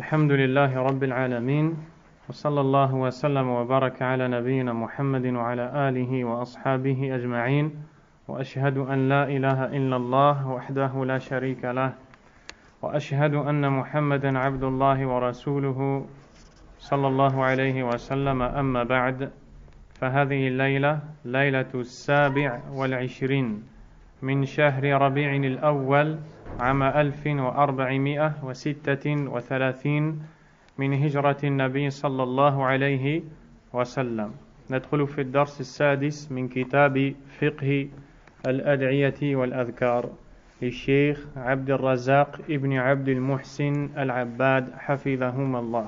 الحمد لله رب العالمين وصلى الله وسلم وبارك على نبينا محمد وعلى آله وأصحابه أجمعين وأشهد أن لا إله إلا الله وحده لا شريك له وأشهد أن محمدا عبد الله ورسوله صلى الله عليه وسلم أما بعد فهذه الليلة ليلة 27 من شهر ربيع الأول عام 1436 من هجرة النبي صلى الله عليه وسلم. ندخل في الدرس السادس من كتاب فقه الأدعية والأذكار للشيخ عبد الرزاق ابن عبد المحسن العباد حفظهم الله.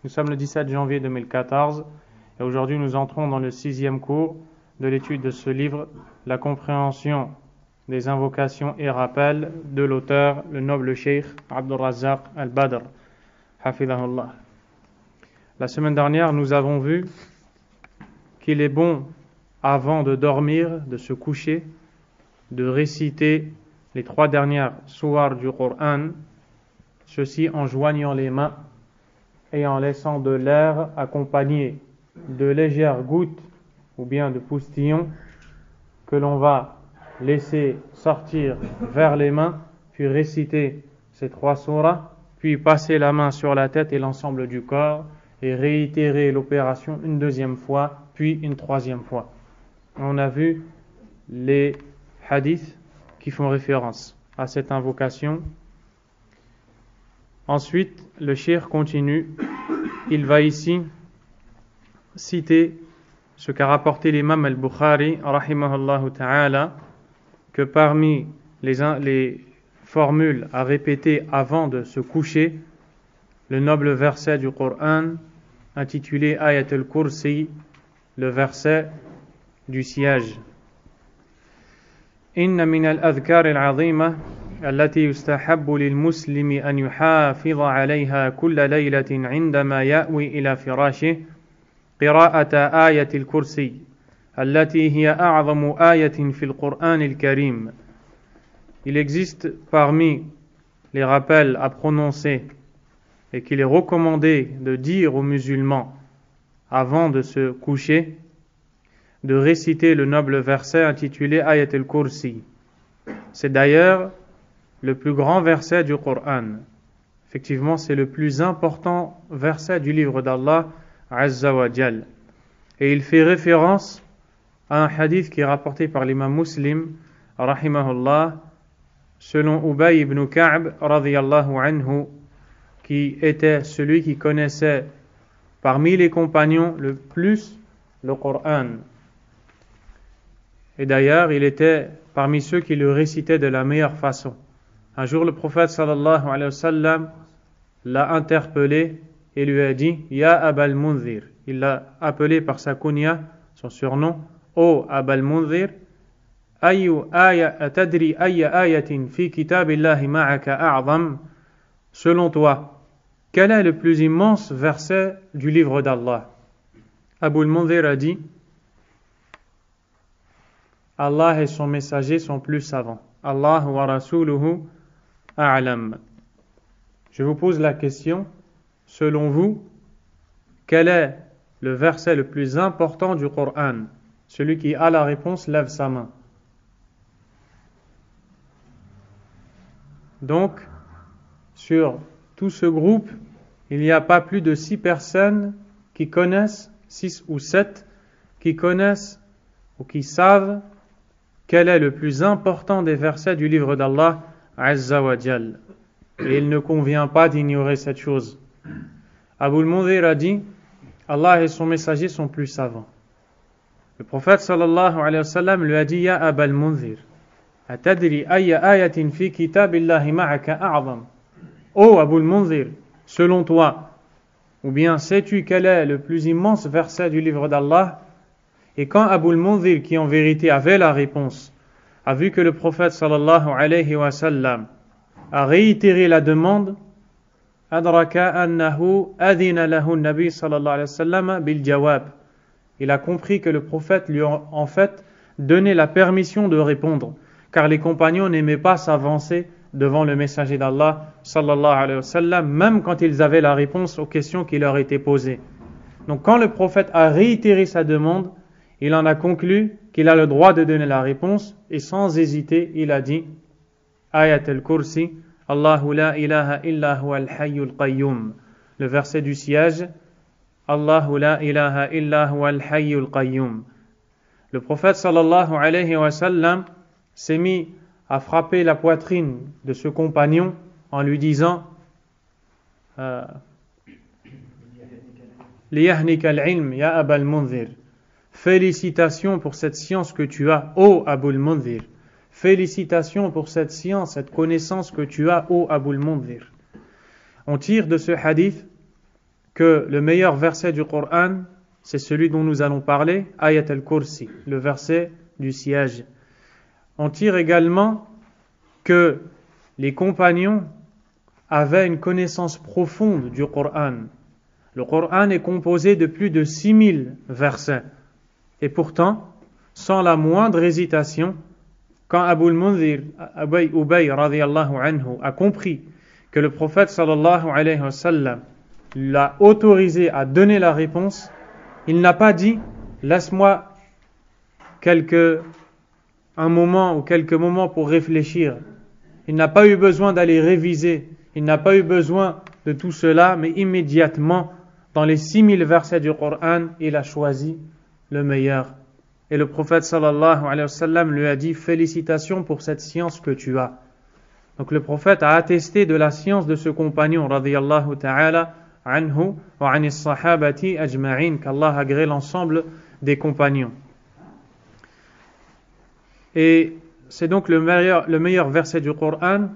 Nous sommes le 17 janvier 2014 et aujourd'hui nous entrons dans le 6e cours de l'étude de ce livre, la compréhension des invocations et rappels de l'auteur, le noble cheikh Abdul Razzaq al-Badr, hafidhahullah. La semaine dernière, nous avons vu qu'il est bon, avant de dormir, de se coucher, de réciter les 3 dernières sourates du Coran, ceci en joignant les mains et en laissant de l'air accompagné de légères gouttes ou bien de poustillons que l'on va laisser sortir vers les mains, puis réciter ces 3 sourates, puis passer la main sur la tête et l'ensemble du corps et réitérer l'opération une 2e fois, puis une 3e fois. On a vu les hadiths qui font référence à cette invocation. Ensuite, le cheikh continue. Il va ici citer ce qu'a rapporté l'imam al-Bukhari, rahimahullah ta'ala, que parmi les formules à répéter avant de se coucher, le noble verset du Coran intitulé Ayat al-Kursi, le verset du siège. Inna min al-adhkar al-azima التي يستحب للمسلم أن يحافظ عليها كل ليلة عندما يأوي إلى فراشه قراءة آية الكرسي التي هي أعظم آية في القرآن الكريم. Il existe parmi les rappels à prononcer et qu'il est recommandé de dire aux musulmans avant de se coucher de réciter le noble verset intitulé Ayat al-Kursi. C'est d'ailleurs le plus grand verset du Coran. Effectivement, c'est le plus important verset du livre d'Allah Azza wa Jal. Et il fait référence à un hadith qui est rapporté par l'imam Muslim, rahimahullah, selon Ubay ibn Ka'b, radiyallahu anhu, qui était celui qui connaissait parmi les compagnons le plus le Coran. Et d'ailleurs, il était parmi ceux qui le récitaient de la meilleure façon. Un jour, le prophète sallallahu alayhi wa sallam l'a interpellé et lui a dit « Ya Abal Munzir ». Il l'a appelé par sa kunya, son surnom, « Oh Abal Munzir, atadri ayya ayatin fi kitabillahi ma'aka a'zam » Selon toi, quel est le plus immense verset du livre d'Allah? Abul Munzir a dit « Allah et son messager sont plus savants. Allah wa rasuluhu a'lam » Je vous pose la question, selon vous, quel est le verset le plus important du Coran? Celui qui a la réponse lève sa main. Donc, sur tout ce groupe, il n'y a pas plus de 6 personnes qui connaissent, 6 ou 7, qui connaissent ou qui savent quel est le plus important des versets du livre d'Allah Azza wa Jal. Et il ne convient pas d'ignorer cette chose. Abul Munzir a dit Allah et son messager sont plus savants. Le prophète sallallahu alayhi wa sallam lui a dit Ya Abal Munzir, atadri ayya ayatin fi kitabillahi ma'aka a'zam. Oh Abul Munzir, selon toi, ou bien sais-tu quel est le plus immense verset du livre d'Allah? Et quand Abul Munzir, qui en vérité avait la réponse, a vu que le prophète sallallahu alayhi wa sallam a réitéré la demande, adraka annahu adhina lahu nabi sallallahu alayhi wa sallam bil jawab. Il a compris que le prophète lui a en fait donné la permission de répondre, car les compagnons n'aimaient pas s'avancer devant le messager d'Allah sallallahu alayhi wa sallam, même quand ils avaient la réponse aux questions qui leur étaient posées. Donc quand le prophète a réitéré sa demande, il en a conclu qu'il a le droit de donner la réponse, et sans hésiter, il a dit Ayat al-Kursi, Allahu la ilaha illa huwa al-hayyul qayyum. Le verset du siège, Allahu la ilaha illa huwa al-hayyul qayyum. Le prophète sallallahu alayhi wa sallam s'est mis à frapper la poitrine de ce compagnon en lui disant Liyahnika al-ilm ya Abal Munzir. Félicitations pour cette science que tu as, ô Abul Munzir. Félicitations pour cette science, cette connaissance que tu as, ô Abul Munzir. On tire de ce hadith que le meilleur verset du Coran, c'est celui dont nous allons parler, Ayat al-Kursi, le verset du siège. On tire également que les compagnons avaient une connaissance profonde du Coran. Le Coran est composé de plus de 6000 versets. Et pourtant, sans la moindre hésitation, quand Abu al-Munzir, Ubay radiyallahu anhu, a compris que le prophète sallallahu alayhi wa sallam l'a autorisé à donner la réponse, il n'a pas dit « laisse-moi un moment ou quelques moments pour réfléchir ». Il n'a pas eu besoin d'aller réviser, il n'a pas eu besoin de tout cela, mais immédiatement, dans les 6000 versets du Coran, il a choisi le meilleur. Et le prophète sallallahu alayhi wa sallam lui a dit « félicitations pour cette science que tu as ». Donc le prophète a attesté de la science de ce compagnon, radiyallahu ta'ala anhu wa anis sahabati ajma'in, qu'Allah agrée l'ensemble des compagnons. Et c'est donc le meilleur verset du Coran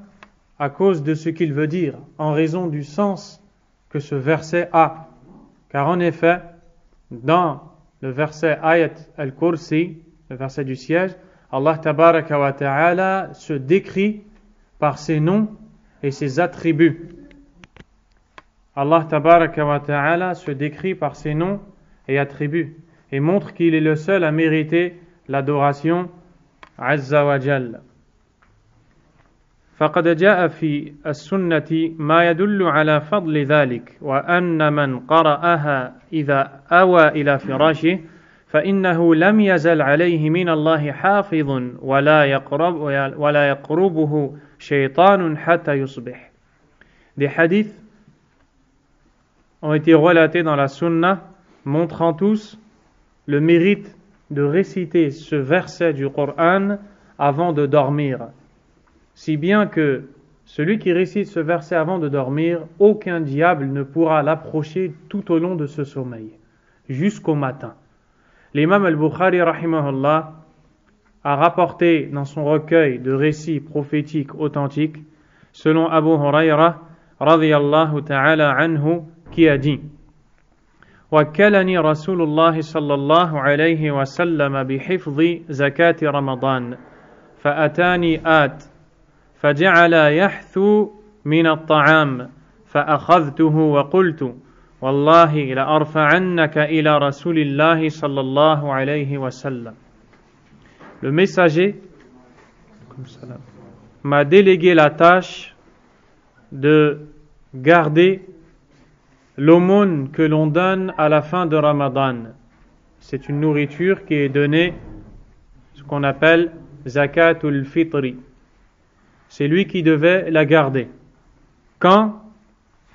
à cause de ce qu'il veut dire, en raison du sens que ce verset a. Car en effet, dans le verset Ayat al-Kursi, le verset du siège, Allah tabaraka wa ta'ala se décrit par ses noms et ses attributs. Allah tabaraka wa ta'ala se décrit par ses noms et attributs et montre qu'il est le seul à mériter l'adoration azza wa jalla. فقد جاء في السنة ما يدل على فضل ذلك وأن من قرأها إذا أوى إلى فراشه فإنه لم يزل عليه من الله حافظ ولا يقربه شيطان حتى يصبح. Des hadiths ont été relatés dans la sunna montrant tous le mérite de réciter ce verset du Coran avant de dormir. Si bien que celui qui récite ce verset avant de dormir, aucun diable ne pourra l'approcher tout au long de ce sommeil, jusqu'au matin. L'imam al-Bukhari, rahimahullah, a rapporté dans son recueil de récits prophétiques authentiques, selon Abu Huraira, radiyallahu ta'ala anhu, qui a dit وَكَّلَنِي رَسُولُ اللَّهِ صَلَّى اللَّهُ عَلَيْهِ وَسَلَّمَ بِحِفْظِ زَكَاةِ رَمَضَانَ فَأَتَانِي آتٍ فجعل يحثو من الطعام فأخذته وقلت والله لأرفعنك إلى رسول الله صلى الله عليه وسلم. Le messager m'a délégué la tâche de garder l'aumône que l'on donne à la fin de Ramadan. C'est une nourriture qui est donnée, ce qu'on appelle zakatul fitri. C'est lui qui devait la garder. Quand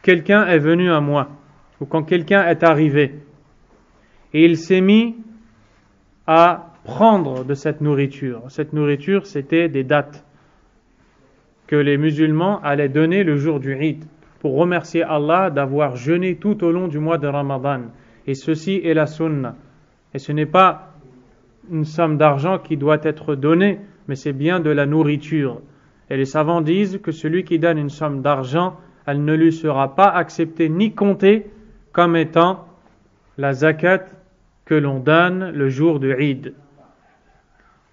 quelqu'un est venu à moi, ou quand quelqu'un est arrivé, et il s'est mis à prendre de cette nourriture. Cette nourriture, c'était des dattes que les musulmans allaient donner le jour du Eid, pour remercier Allah d'avoir jeûné tout au long du mois de Ramadan. Et ceci est la sunna. Et ce n'est pas une somme d'argent qui doit être donnée, mais c'est bien de la nourriture. Et les savants disent que celui qui donne une somme d'argent, elle ne lui sera pas acceptée ni comptée comme étant la zakat que l'on donne le jour du Eid.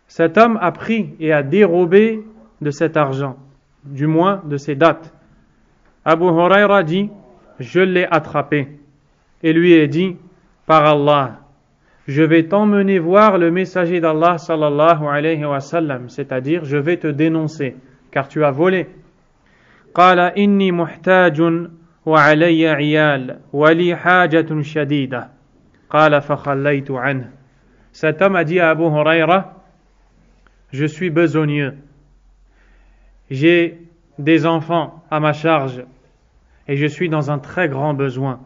Cet homme a pris et a dérobé de cet argent, du moins de ces dates. Abu Huraira dit, je l'ai attrapé et lui ai dit, par Allah, je vais t'emmener voir le messager d'Allah sallallahu alayhi wa sallam, c'est-à-dire je vais te dénoncer car tu as volé. قال إني محتاج وعلي عيال ولي حاجة شديدة قال فخليت عنه. Cet homme a dit à Abu Huraira, je suis besogneux, j'ai des enfants à ma charge et je suis dans un très grand besoin.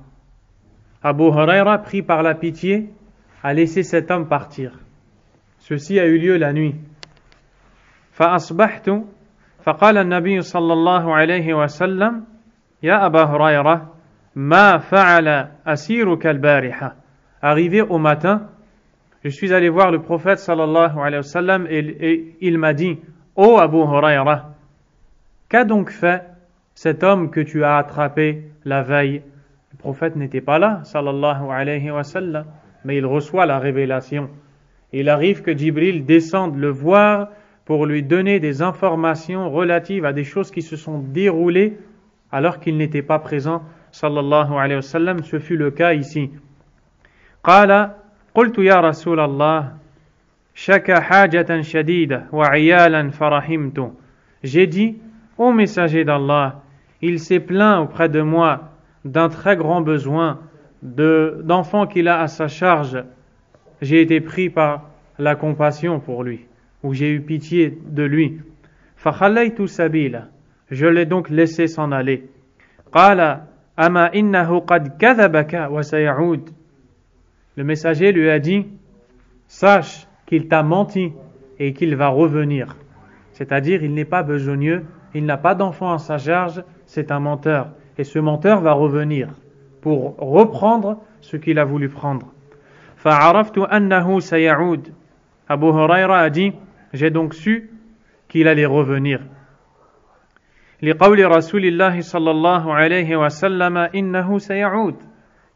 Abu Huraira, pris par la pitié, a laissé cet homme partir. Ceci a eu lieu la nuit. فأصبحت فقال النبي صلى الله عليه وسلم يا أبا هريرة ما فعل أسيرك البارحة. Arrivé au matin, je suis allé voir le prophète sallallahu alayhi wa sallam et il m'a dit, ô Abu Huraira, qu'a donc fait cet homme que tu as attrapé la veille? Le prophète n'était pas là, sallallahu alayhi wa sallam, mais il reçoit la révélation. Il arrive que Jibril descende le voir pour lui donner des informations relatives à des choses qui se sont déroulées alors qu'il n'était pas présent, sallallahu alayhi wa sallam. Ce fut le cas ici. قال قلت يا رسول الله شكا حاجة شديدة وعيالا فرحمته. J'ai dit, ô messager d'Allah, il s'est plaint auprès de moi d'un très grand besoin d'enfants qu'il a à sa charge. J'ai été pris par la compassion pour lui, ou j'ai eu pitié de lui. فخليت سبيله. Je l'ai donc laissé s'en aller. قال أما إنه قد كذبك وسيعود. Le messager lui a dit, sache qu'il t'a menti et qu'il va revenir. C'est-à-dire, il n'est pas besogneux, il n'a pas d'enfant à sa charge, c'est un menteur. Et ce menteur va revenir pour reprendre ce qu'il a voulu prendre. فعرفت أنه سيعود. Abu Huraira a dit, j'ai donc su qu'il allait revenir. لقول رسول الله صلى الله عليه وسلم إنه سيعود.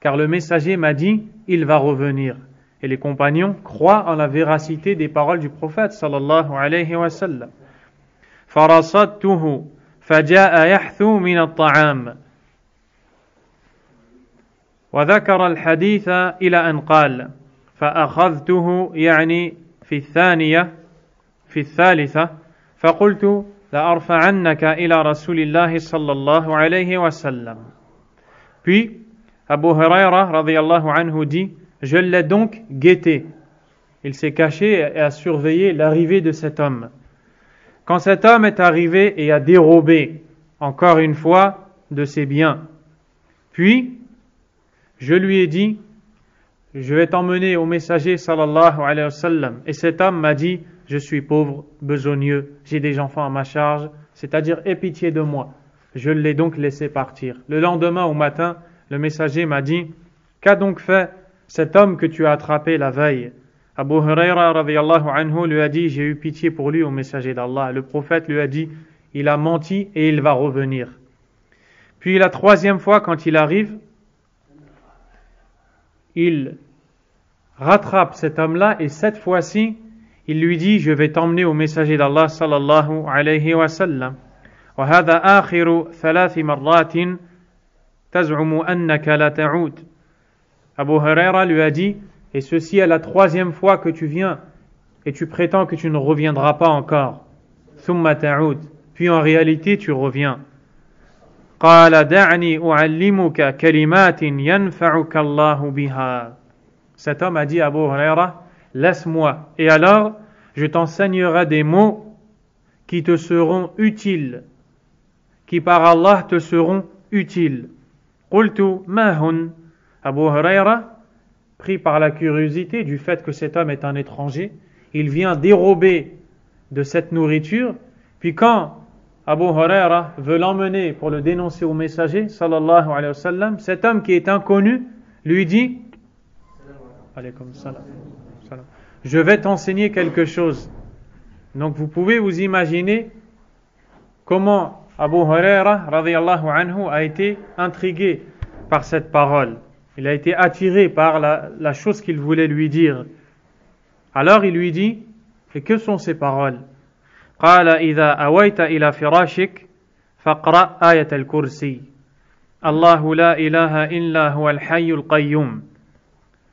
Car le messager m'a dit, il va revenir. Et les compagnons croient en la véracité des paroles du prophète sallallahu alayhi wa sallam. فرصدته فجاء يحثو من الطعام. وذكر الحديث إلى أن قال فأخذته يعني في الثالثة فقلت لأرفعنك إلى رسول الله صلى الله عليه وسلم. Puis Abu Huraira radiyallahu anhu dit, je l'ai donc guetté. Il s'est caché et a surveillé l'arrivée de cet homme. Quand cet homme est arrivé et a dérobé, encore une fois, de ses biens, puis je lui ai dit, je vais t'emmener au messager sallallahu alayhi wa sallam. Et cet homme m'a dit, je suis pauvre, besogneux, j'ai des enfants à ma charge, c'est-à-dire aie pitié de moi. Je l'ai donc laissé partir. Le lendemain au matin, le messager m'a dit, qu'a donc fait cet homme que tu as attrapé la veille? Abu Huraira radiyallahu anhu lui a dit, j'ai eu pitié pour lui au messager d'Allah. Le prophète lui a dit, il a menti et il va revenir. Puis la troisième fois, quand il arrive, il rattrape cet homme-là et cette fois-ci, il lui dit, je vais t'emmener au messager d'Allah sallallahu alayhi wa sallam. وهذا آخر 3 مرات تزعم أنك لا تعود. Abu Huraira lui a dit, et ceci est la troisième fois que tu viens et tu prétends que tu ne reviendras pas encore. ثم تعود. Puis en réalité tu reviens. قال دعني أعلمك كلمات ينفعك الله بها. Cet homme a dit à Abu Huraira, laisse-moi et alors je t'enseignerai des mots qui te seront utiles, qui par Allah te seront utiles. قلت ما هن. Abu Huraira, pris par la curiosité du fait que cet homme est un étranger, il vient dérober de cette nourriture, puis quand Abu Huraira veut l'emmener pour le dénoncer au messager, sallallahu alayhi wa sallam, cet homme qui est inconnu lui dit, alaykum salam, je vais t'enseigner quelque chose. Donc vous pouvez vous imaginer comment Abu Huraira radiyallahu anhu a été intrigué par cette parole. Il a été attiré par la chose qu'il voulait lui dire. Alors il lui dit, et que sont ces paroles? قال إذا أويت إلى فراشك فاقرأ آية الكرسي الله لا إله إلا هو الحي القيوم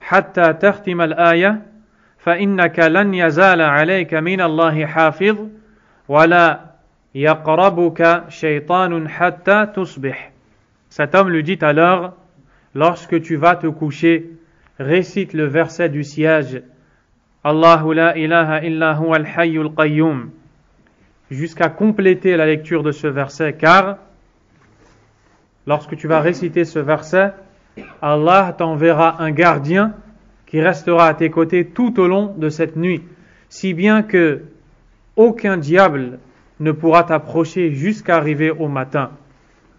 حتى تختم الآية فإنك لن يزال عليك من الله حافظ ولا يقربك شيطان حتى تصبح. Cet homme lui dit alors, lorsque tu vas te coucher, récite le verset du siège, Allahu la ilaha illa huwa al-hayyul qayyum, jusqu'à compléter la lecture de ce verset, car lorsque tu vas réciter ce verset, Allah t'enverra un gardien qui restera à tes côtés tout au long de cette nuit, si bien que aucun diable ne pourra t'approcher jusqu'à arriver au matin.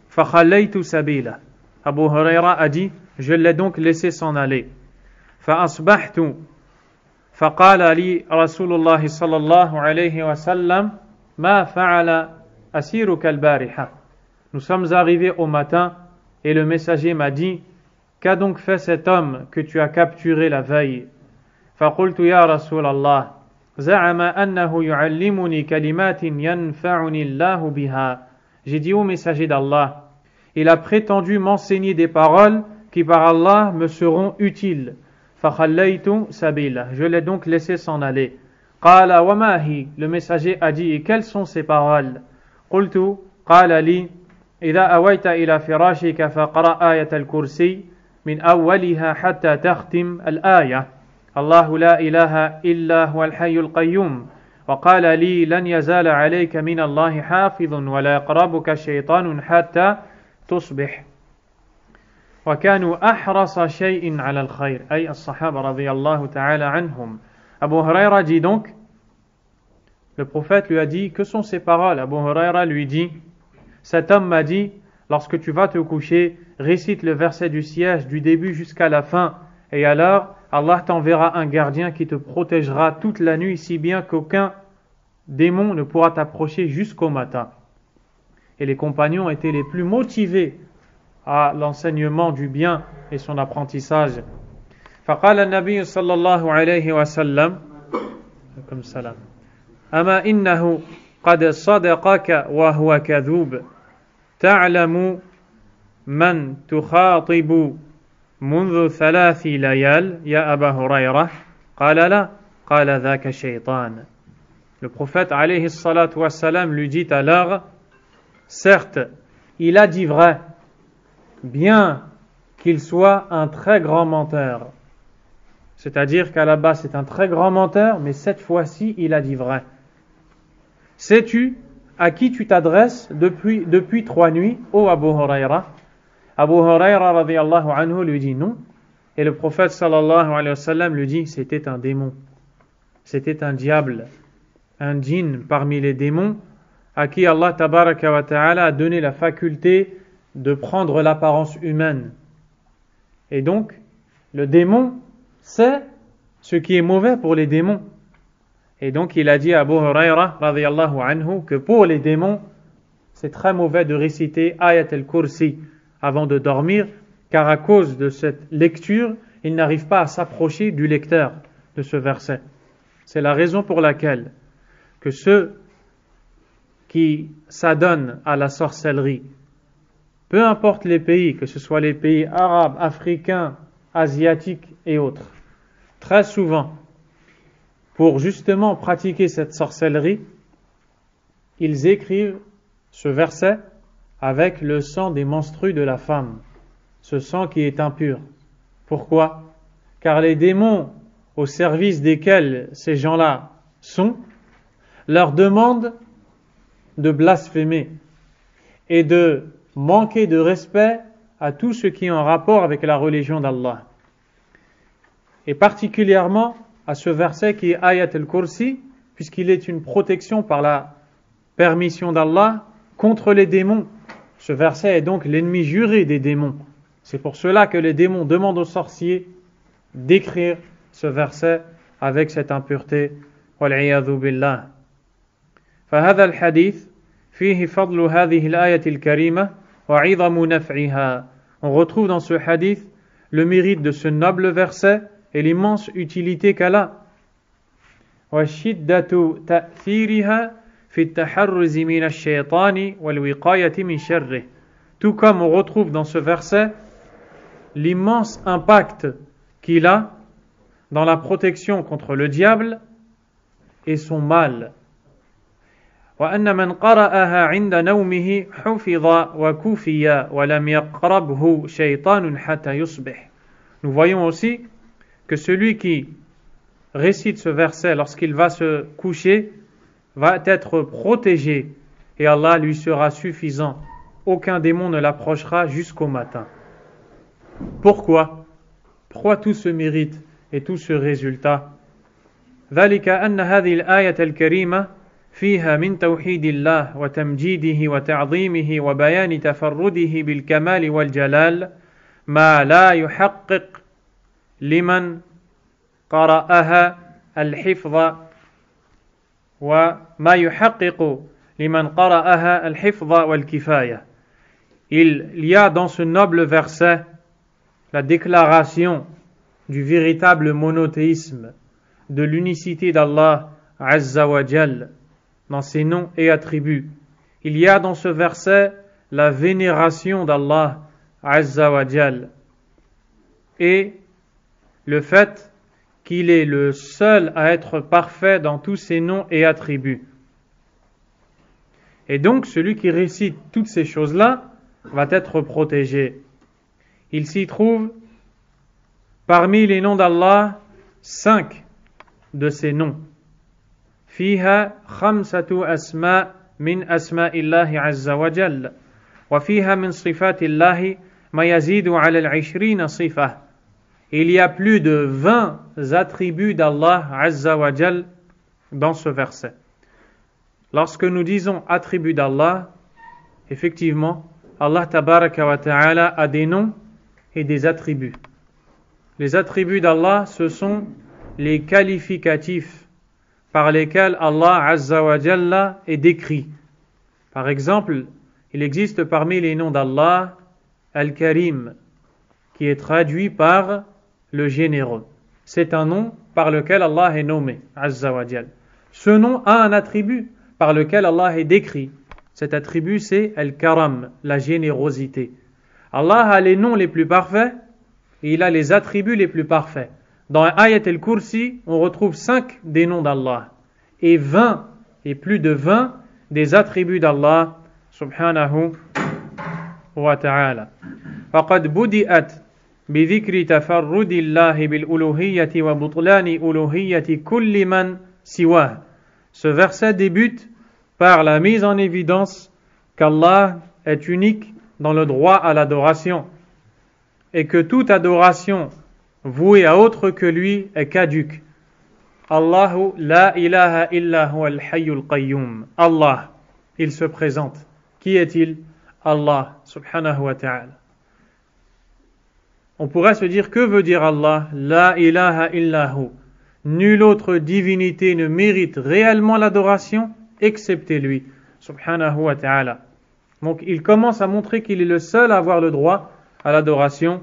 فَخَلَّيْتُ سَبِيلَهُ. Abu Huraira a dit, je l'ai donc laissé s'en aller. فَأَصْبَحْتُ فَقَالَ لِي رسول الله صلى الله عليه وسلم مَا فَعَلَ أَسِيرُكَ الْبَارِحَةَ. Nous sommes arrivés au matin et le messager m'a dit, qu'a donc fait cet homme que tu as capturé la veille? فَقُلْتُ يَا رسول الله زعم أنه يعلمني كلمات ينفعني الله بها. J'ai dit au messager d'Allah, il a prétendu m'enseigner des paroles qui par Allah me seront utiles. فَخَلَّيْتُ سَبِيلَهُ. Je l'ai donc laissé s'en aller. قال وما هي. Le messager a dit, et quelles sont ces paroles? قلت قال لي إذا أويت إلى فراشك فقرأ آية الكرسي من أولها حتى تختم الآية الله لا إله إلا هو الحي القيوم وقال لي لن يزال عليك من الله حافظ ولا يقربك الشيطان حتى تصبح وكانوا أحرص شيء على الخير أي الصحابة رضي الله تعالى عنهم. Abu Huraira dit donc, le prophète lui a dit, que sont ces paroles? Abu Huraira lui dit, cet homme m'a dit, lorsque tu vas te coucher, récite le verset du siège du début jusqu'à la fin, et alors Allah t'enverra un gardien qui te protégera toute la nuit, si bien qu'aucun démon ne pourra t'approcher jusqu'au matin. Et les compagnons étaient les plus motivés à l'enseignement du bien et son apprentissage. فقال النبي صلى الله عليه وسلم أما إنه قد صدقك وهو كذوب تعلم من تخاطب منذ 3 ليال يا أبا هريرة قال لا قال ذاك شيطان. Le prophète alayhi salatu wassalam lui dit alors, certes, il a dit vrai, bien qu'il soit un très grand menteur. C'est-à-dire qu'à la base c'est un très grand menteur, mais cette fois-ci il a dit vrai. Sais-tu à qui tu t'adresses depuis 3 nuits, ô Abu Huraira? Abu Huraira radiyallahu anhu lui dit non. Et le prophète sallallahu alayhi wa sallam lui dit, c'était un démon. C'était un diable, un djinn parmi les démons, à qui Allah tabaraka wa ta'ala a donné la faculté de prendre l'apparence humaine. Et donc, le démon, c'est ce qui est mauvais pour les démons. Et donc, il a dit à Abu Huraira radiyallahu anhu que pour les démons, c'est très mauvais de réciter Ayat al-Kursi avant de dormir, car à cause de cette lecture, ils n'arrivent pas à s'approcher du lecteur de ce verset. C'est la raison pour laquelle que ceux qui s'adonnent à la sorcellerie, peu importe les pays, que ce soit les pays arabes, africains, asiatiques et autres, très souvent, pour justement pratiquer cette sorcellerie, ils écrivent ce verset avec le sang des menstrues de la femme, ce sang qui est impur. Pourquoi? Car les démons au service desquels ces gens-là sont, leur demandent de blasphémer et de manquer de respect à tout ce qui est en rapport avec la religion d'Allah. Et particulièrement à ce verset qui est Ayat al-Kursi, puisqu'il est une protection par la permission d'Allah contre les démons. Ce verset est donc l'ennemi juré des démons. C'est pour cela que les démons demandent aux sorciers d'écrire ce verset avec cette impureté. وَالْعِيَاذُ بِاللَّهِ. فهذا الحديث فيه فضل هذه الآية الكريمة وعظم نفعها. On retrouve dans ce hadith le mérite de ce noble verset et l'immense utilité qu'elle a. وشدة تأثيرها في التحرز من الشيطان والوقاية من شره. Tout comme on retrouve dans ce verset l'immense impact qu'il a dans la protection contre le diable et son mal. وأن من قرأها عند نومه حفظ وكفي ولم يقربه شيطان حتى يصبح. Nous voyons aussi que celui qui récite ce verset lorsqu'il va se coucher va être protégé et Allah lui sera suffisant. Aucun démon ne l'approchera jusqu'au matin. Pourquoi tout ce mérite et tout ce résultat? ذلك أن هذه الآية الكريمة فيها من توحيد الله وتمجيده وتعظيمه وبيان تفرده بالكمال والجلال ما لا يحقق لمن قرأها الحفظ وما يحقق لمن قرأها الحفظ والكفاية. Il y a dans ce noble verset la déclaration du véritable monothéisme, de l'unicité d'Allah Azza wa Jal dans ses noms et attributs. Il y a dans ce verset la vénération d'Allah Azza wa Jal et le fait qu'il est le seul à être parfait dans tous ses noms et attributs. Et donc celui qui récite toutes ces choses-là va être protégé. Il s'y trouve parmi les noms d'Allah 5 de ces noms. فيها 5 أسماء من أسماء الله عز وجل وفيها من صفات الله ما يزيد على 20 صفة. Il y a plus de 20 attributs d'Allah Azza wa Jal dans ce verset. Lorsque nous disons attributs d'Allah, effectivement, Allah Tabaraka wa Ta'ala a des noms et des attributs. Les attributs d'Allah, ce sont les qualificatifs par lesquels Allah Azza wa Jalla est décrit. Par exemple, il existe parmi les noms d'Allah Al-Karim, qui est traduit par le généreux. C'est un nom par lequel Allah est nommé, Azza wa Jalla. Ce nom a un attribut par lequel Allah est décrit. Cet attribut, c'est Al-Karam, la générosité. Allah a les noms les plus parfaits et il a les attributs les plus parfaits. Dans Ayat al-Kursi, on retrouve 5 des noms d'Allah et 20 et plus de 20 des attributs d'Allah subhanahu wa ta'ala. فقد بدأت بذكر تفرد الله بالألوهية وبطلان ألوهية كل من سواه. Ce verset débute par la mise en évidence qu'Allah est unique dans le droit à l'adoration et que toute adoration vouée à autre que lui est caduque. Allahu la ilaha illa huwa al-hayyul qayyum. Allah, il se présente. Qui est-il? Allah subhanahu wa ta'ala. On pourrait se dire, que veut dire Allah? La ilaha illa hu. Nulle autre divinité ne mérite réellement l'adoration excepté lui, subhanahu wa ta'ala. Donc il commence à montrer qu'il est le seul à avoir le droit à l'adoration,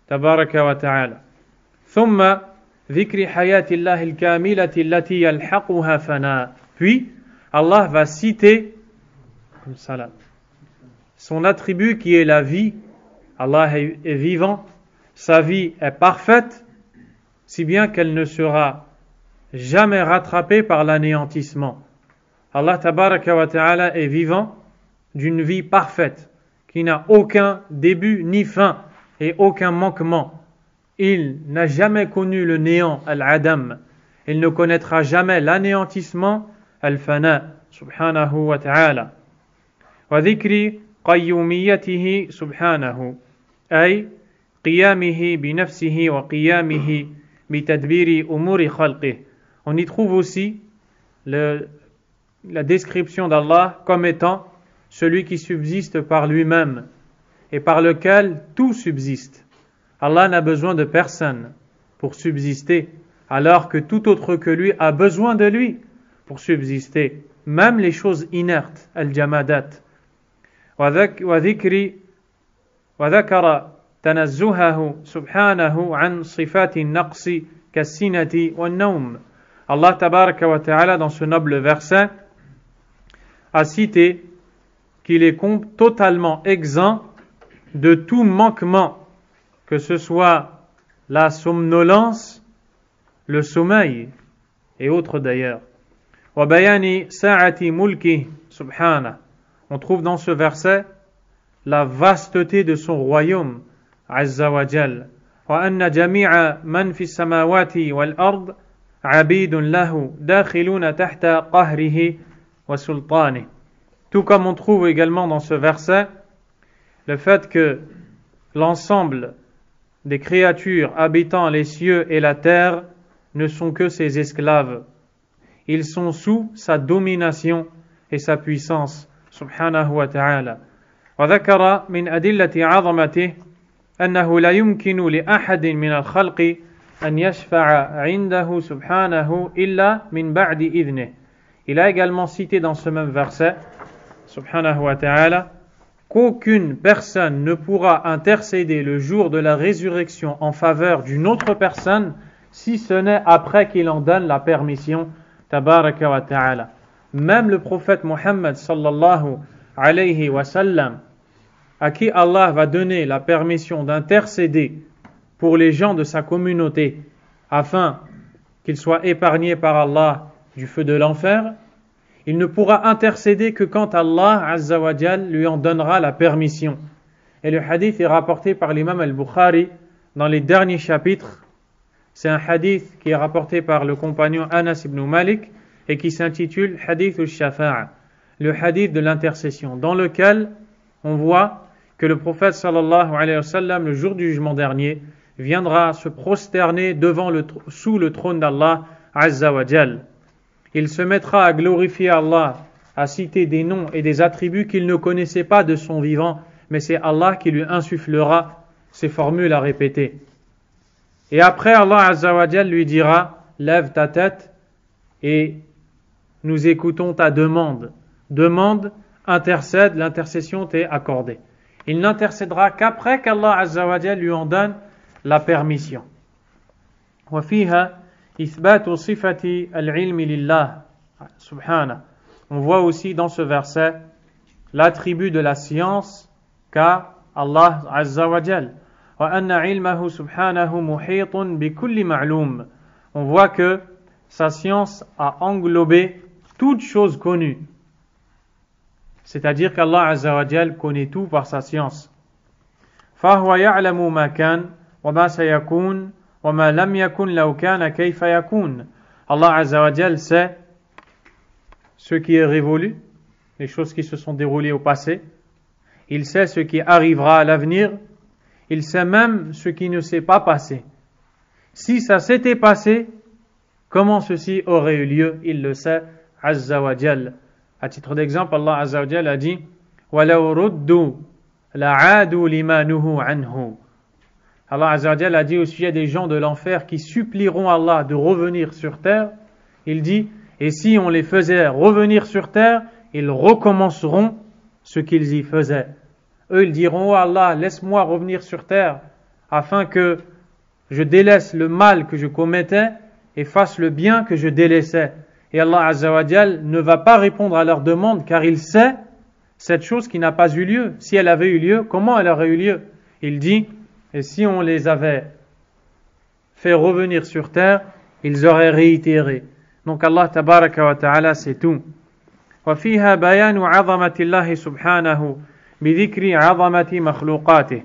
tabaraka wa ta'ala. ثم ذكر حياة الله الكاملة التي يلحقها فناء. Puis Allah va citer son attribut qui est la vie. Allah est vivant, sa vie est parfaite, si bien qu'elle ne sera jamais rattrapée par l'anéantissement. Allah tabaraka wa ta'ala est vivant d'une vie parfaite, qui n'a aucun début ni fin et aucun manquement. Il n'a jamais connu le néant, al-adam. Il ne connaîtra jamais l'anéantissement, al-fana, subhanahu wa ta'ala. Wa dhikri qayyumiyatihi subhanahu, ay qiyamihi bi nafsihi wa qiyamihi bi tadbiri umuri khalqih. On y trouve aussi la description d'Allah comme étant celui qui subsiste par lui-même et par lequel tout subsiste. Allah n'a besoin de personne pour subsister, alors que tout autre que lui a besoin de lui pour subsister. Même les choses inertes, al-jamadat. وذكر تنزهه سبحانه عن صفات النقص كالسنة والنوم. Allah tabaraka wa ta'ala dans ce noble verset a cité qu'il est totalement exempt de tout manquement, que ce soit la somnolence, le sommeil et autres d'ailleurs. وبيان ساعة ملكه subhana. On trouve dans ce verset la vasteté de son royaume, azza wa jal. Wa anna jami'a man fi samawati wal ard abidun lahu dakhiluna tahta qahrihi wa sultanihi. Tout comme on trouve également dans ce verset le fait que l'ensemble des créatures habitant les cieux et la terre ne sont que ses esclaves. Ils sont sous sa domination et sa puissance, subhanahu wa ta'ala. وذكر من أدلة عظمته أنه لا يمكن لأحد من الخلق أن يشفع عنده سبحانه إلا من بعد إذنه. Il a également cité dans ce même verset, subhanahu wa ta'ala, qu'aucune personne ne pourra intercéder le jour de la résurrection en faveur d'une autre personne si ce n'est après qu'il en donne la permission, tabaraka wa ta'ala. Même le prophète Mohammed sallallahu alayhi wa sallam, à qui Allah va donner la permission d'intercéder pour les gens de sa communauté afin qu'ils soient épargnés par Allah du feu de l'enfer, il ne pourra intercéder que quand Allah azza wa jal lui en donnera la permission. Et le hadith est rapporté par l'imam al-Bukhari dans les derniers chapitres. C'est un hadith qui est rapporté par le compagnon Anas ibn Malik et qui s'intitule Hadith al-Shafa'a, le hadith de l'intercession, dans lequel on voit que le prophète sallallahu alayhi wa sallam, le jour du jugement dernier, viendra se prosterner sous le trône d'Allah azza wa jal. Il se mettra à glorifier Allah, à citer des noms et des attributs qu'il ne connaissait pas de son vivant, mais c'est Allah qui lui insufflera ces formules à répéter. Et après, Allah azza wa jal lui dira, lève ta tête et nous écoutons ta demande. Demande, intercède, l'intercession t'est accordée. Il n'intercédera qu'après qu'Allah azza wa jal lui en donne la permission. وفيها إثبات صفة العلم لله سبحانه. On voit aussi dans ce verset l'attribut de la science qu'a Allah azza wa jal. وأن علمه سبحانه محيط بكل معلوم. On voit que sa science a englobé toute chose connue. C'est-à-dire qu'Allah azza wa jal connaît tout par sa science. فهو يعلم ما كان وما سيكون وما لم يكن لو كان كيف يكون. Allah azza wa jal sait ce qui est révolu, les choses qui se sont déroulées au passé. Il sait ce qui arrivera à l'avenir. Il sait même ce qui ne s'est pas passé. Si ça s'était passé, comment ceci aurait eu lieu? Il le sait, azza wa jal. À titre d'exemple, Allah azza wa jal a dit وَلَوْ رُدُّوا لَعَادُوا لِمَا نُهُوا عَنْهُ. Allah azza wa jal a dit au sujet des gens de l'enfer qui supplieront Allah de revenir sur terre, il dit, et si on les faisait revenir sur terre, ils recommenceront ce qu'ils y faisaient. Eux, ils diront, oh Allah, laisse-moi revenir sur terre afin que je délaisse le mal que je commettais et fasse le bien que je délaissais. Et Allah azza wa jal ne va pas répondre à leur demande car il sait cette chose qui n'a pas eu lieu. Si elle avait eu lieu, comment elle aurait eu lieu? Il dit, et si on les avait fait revenir sur terre, ils auraient réitéré. Donc Allah tabaraka wa ta'ala, c'est tout. وفيها بيان عظمة الله سبحانه بذكر عظمة مخلوقاته.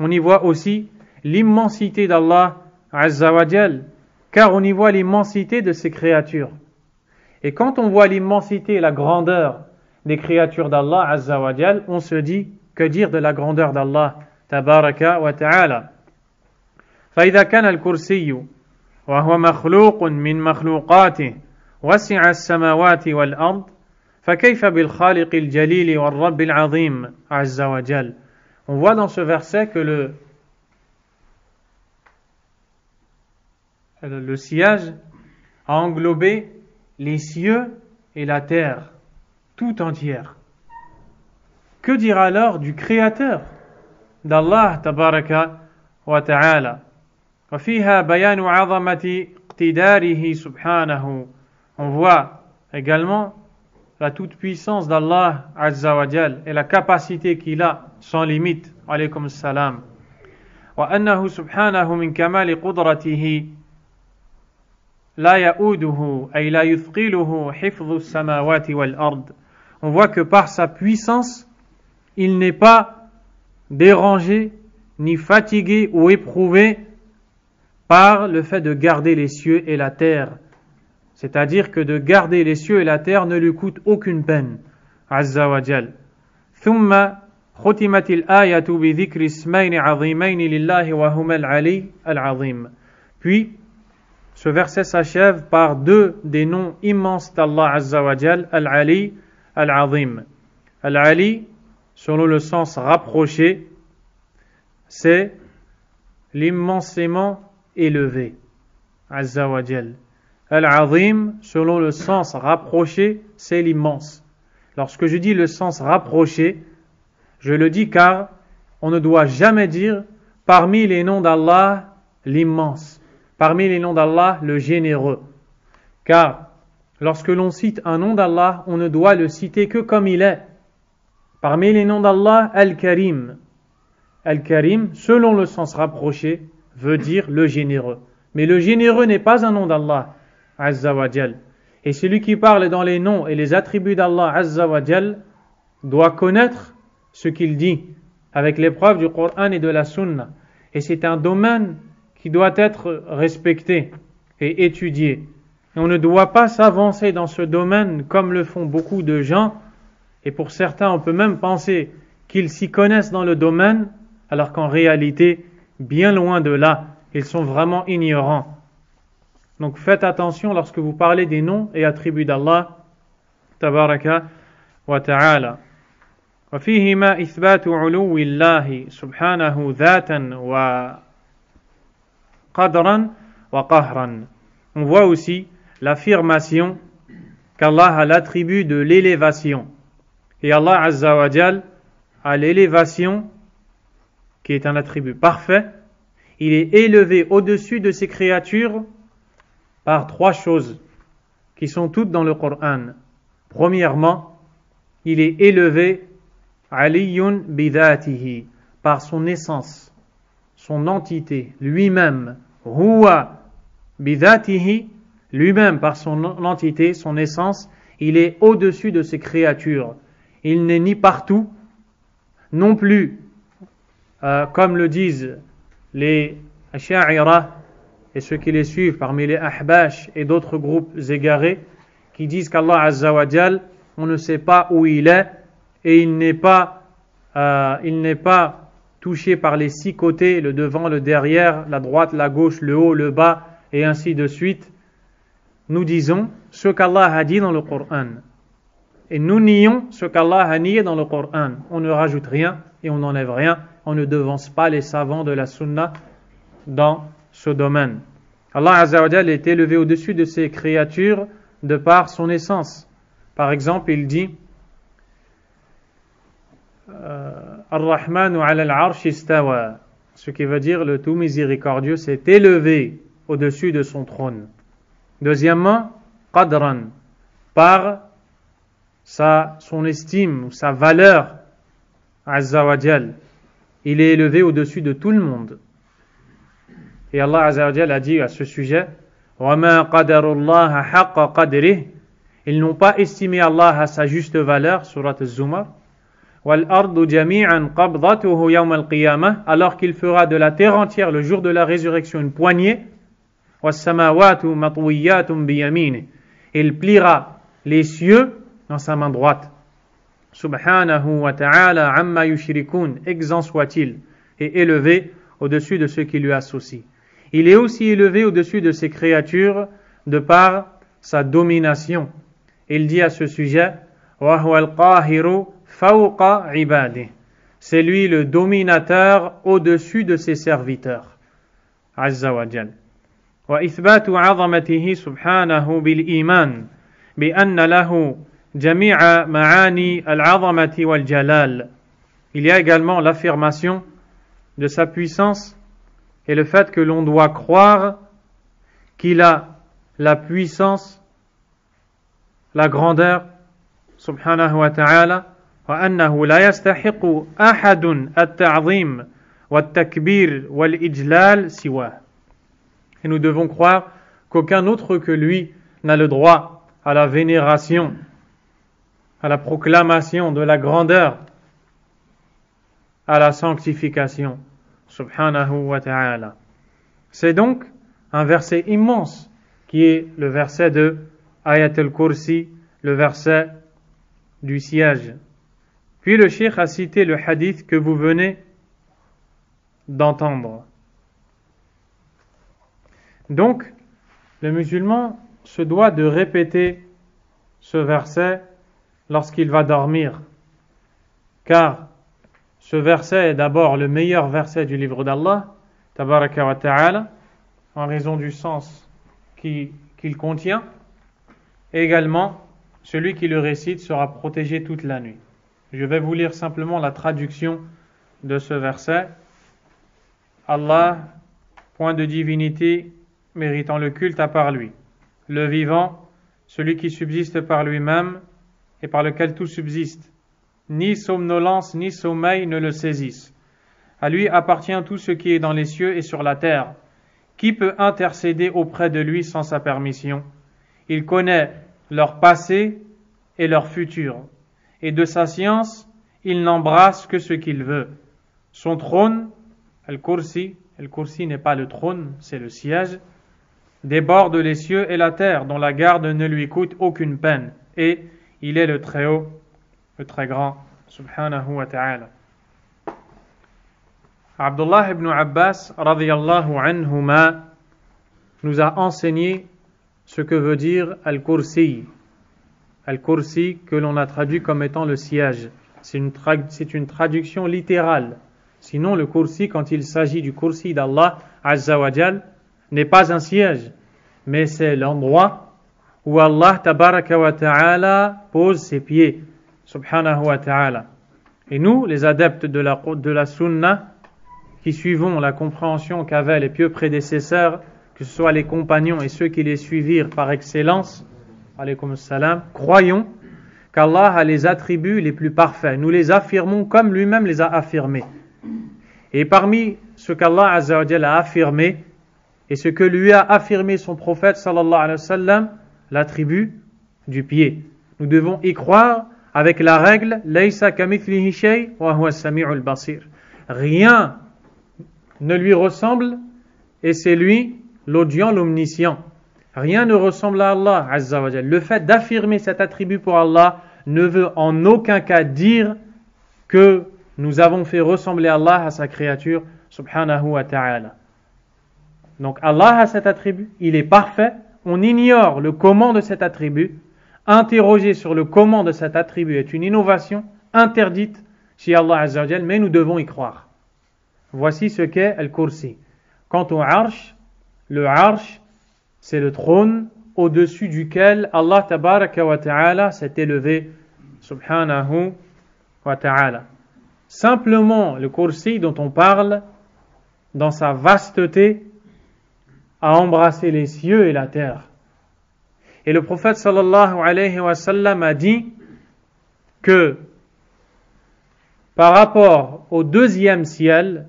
On y voit aussi l'immensité d'Allah azza wa jal, car on y voit l'immensité de ses créatures. Et quand on voit l'immensité et la grandeur des créatures d'Allah azza wa jal, on se dit, que dire de la grandeur d'Allah tabaraka wa ta'ala. فإذا كان الكرسي وهو مخلوق من مخلوقاته وسع السماوات والأرض فكيف بالخالق الجليل والرب العظيم عز وجل. On voit dans ce verset que le sillage a englobé les cieux et la terre tout entière. Que dire alors du Créateur d'Allah tabaraka wa ta'ala? وفيها بيان عظمة اقتداره سبحانه. On voit également la toute-puissance d'Allah azza wa jal et la capacité qu'il a sans limite. Alaykum salam. وأنه سبحانه من كمال قدرته لا يؤوده أي لا يثقله حفظ السماوات والأرض on voit que par sa puissance, il n'est pas dérangé, ni fatigué ou éprouvé par le fait de garder les cieux et la terre. C'est-à-dire que de garder les cieux et la terre ne lui coûte aucune peine. Azza wa Jal. ثم ختمت الآية بذكر اسمين عظيمين لله وهما العلي العظيم. Puis, ce verset s'achève par deux des noms immenses d'Allah Azza wa Jal, Al-Ali, Al-Azim. Al-Ali, selon le sens rapproché, c'est l'immensément élevé. Azza wa Jal. Al-Azim, selon le sens rapproché, c'est l'immense. Lorsque je dis le sens rapproché, je le dis car on ne doit jamais dire parmi les noms d'Allah l'immense, parmi les noms d'Allah le généreux. Car lorsque l'on cite un nom d'Allah, on ne doit le citer que comme il est. Parmi les noms d'Allah, Al-Karim. Al-Karim, selon le sens rapproché, veut dire le généreux. Mais le généreux n'est pas un nom d'Allah, Azza wa Jal. Et celui qui parle dans les noms et les attributs d'Allah Azza wa Jal doit connaître ce qu'il dit avec l'épreuve du Coran et de la Sunna. Et c'est un domaine qui doit être respecté et étudié. Et on ne doit pas s'avancer dans ce domaine comme le font beaucoup de gens. Et pour certains, on peut même penser qu'ils s'y connaissent dans le domaine, alors qu'en réalité, bien loin de là, ils sont vraiment ignorants. Donc faites attention lorsque vous parlez des noms et attributs d'Allah tabaraka wa ta'ala. وفيهما إثبات علو الله سبحانه ذاتا وقدرا وقهرا. On voit aussi l'affirmation qu'Allah a l'attribut de l'élévation. Et Allah Azza wa Jal a l'élévation qui est un attribut parfait. Il est élevé au-dessus de ses créatures par trois choses qui sont toutes dans le Coran. Premièrement, il est élevé aliyun bidhatihi, par son essence, son entité, lui-même. Huwa bidhatihi, lui-même par son entité, son essence, il est au-dessus de ses créatures. Il n'est ni partout, non plus, comme le disent les Asha'ira et ceux qui les suivent parmi les Ahbash et d'autres groupes égarés qui disent qu'Allah Azza wa Jal, on ne sait pas où il est et il n'est pas touché par les six côtés, le devant, le derrière, la droite, la gauche, le haut, le bas et ainsi de suite. Nous disons ce qu'Allah a dit dans le Coran et nous nions ce qu'Allah a nié dans le Coran. On ne rajoute rien et on n'enlève rien. On ne devance pas les savants de la Sunna dans ce domaine. Allah Azza wa Jal est élevé au-dessus de ses créatures de par son essence. Par exemple, il dit Ar-Rahmanu ala al-arsh istawa, ce qui veut dire le tout miséricordieux s'est élevé au-dessus de son trône. Deuxièmement, qadran, par son estime ou sa valeur, Azza wa Jal, il est élevé au-dessus de tout le monde. Et Allah Azza wa Jal a dit à ce sujet وَمَا قَدَرُ اللَّهَ حَقَّ قَدْرِهِ, ils n'ont pas estimé Allah à sa juste valeur, surat Az-Zumar. وَالْأَرْضُ جَمِيعًا قَبْضَتُهُ يَوْمَ الْقِيَامَةِ, alors qu'il fera de la terre entière le jour de la résurrection une poignée. وَالسَّمَاوَاتُ مَطْوِيَّاتٌ بِيَمِينِهِ, il pliera les cieux dans sa main droite. Subhanahu wa ta'ala amma yushrikun, exempt soit-il et élevé au-dessus de ceux qui lui associent. Il est aussi élevé au-dessus de ses créatures de par sa domination. Il dit à ce sujet wa huwa al-qahiru fawqa ibadihi, c'est lui le dominateur au-dessus de ses serviteurs. Azza wa Jal. Wa ithbatu 'azamatihi subhanahu bil iman bi anna lahu jami'a ma'ani al-'azamati wal jalal. Il y a également l'affirmation de sa puissance et le fait que l'on doit croire qu'il a la puissance, la grandeur, subhanahu wa ta'ala, wa annahu la yastahiqu ahadun at-ta'zim wa at-takbir wal ijlal siwa. Et nous devons croire qu'aucun autre que lui n'a le droit à la vénération à la proclamation de la grandeur, à la sanctification. Subhanahu wa ta'ala. C'est donc un verset immense qui est le verset de Ayat al-Kursi, le verset du siège. Puis le cheikh a cité le hadith que vous venez d'entendre. Donc, le musulman se doit de répéter ce verset lorsqu'il va dormir, car ce verset est d'abord le meilleur verset du livre d'Allah, tabaraka wa ta'ala, en raison du sens qu'il contient, et également celui qui le récite sera protégé toute la nuit. Je vais vous lire simplement la traduction de ce verset. Allah, point de divinité méritant le culte à part lui, le vivant, celui qui subsiste par lui-même et par lequel tout subsiste. Ni somnolence ni sommeil ne le saisissent. À lui appartient tout ce qui est dans les cieux et sur la terre. Qui peut intercéder auprès de lui sans sa permission? Il connaît leur passé et leur futur. Et de sa science, il n'embrasse que ce qu'il veut. Son trône, Al-Kursi n'est pas le trône, c'est le siège, déborde les cieux et la terre, dont la garde ne lui coûte aucune peine. Et il est le très haut, le très grand, subhanahu wa ta'ala. Abdullah ibn Abbas, radiyallahu anhuma, nous a enseigné ce que veut dire Al-Kursi. Al-Kursi, que l'on a traduit comme étant le siège. C'est une traduction littérale. Sinon, le Kursi, quand il s'agit du Kursi d'Allah, Azza wa Jal, n'est pas un siège, mais c'est l'endroit où Allah, tabaraka wa ta'ala, pose ses pieds, subhanahu wa ta'ala. Et nous, les adeptes de la sunna, qui suivons la compréhension qu'avaient les pieux prédécesseurs, que ce soit les compagnons et ceux qui les suivirent par excellence, alaykoum salam, croyons qu'Allah a les attributs les plus parfaits. Nous les affirmons comme lui-même les a affirmés. Et parmi ce qu'Allah Azza wa Jalla a affirmé, et ce que lui a affirmé son prophète sallallahu alayhi wa sallam, l'attribut du pied. Nous devons y croire avec la règle Laysa kamithlihi shay wa huwa as-sami'ul basir. Rien ne lui ressemble et c'est lui l'audient, l'omniscient. Rien ne ressemble à Allah Azza wa Jalla. Le fait d'affirmer cet attribut pour Allah ne veut en aucun cas dire que nous avons fait ressembler Allah à sa créature subhanahu wa ta'ala. Donc Allah a cet attribut, il est parfait, on ignore le comment de cet attribut. Interroger sur le comment de cet attribut est une innovation interdite chez Allah Azza wa Jalla, mais nous devons y croire. Voici ce qu'est Al-Kursi. Quant au Arsh, le Arsh, c'est le trône au-dessus duquel Allah tabaraka wa ta'ala s'est élevé, subhanahu wa ta'ala. Simplement, le Kursi dont on parle, dans sa vasteté, a embrassé les cieux et la terre. Et le prophète sallallahu alayhi wa sallam a dit que par rapport au deuxième ciel,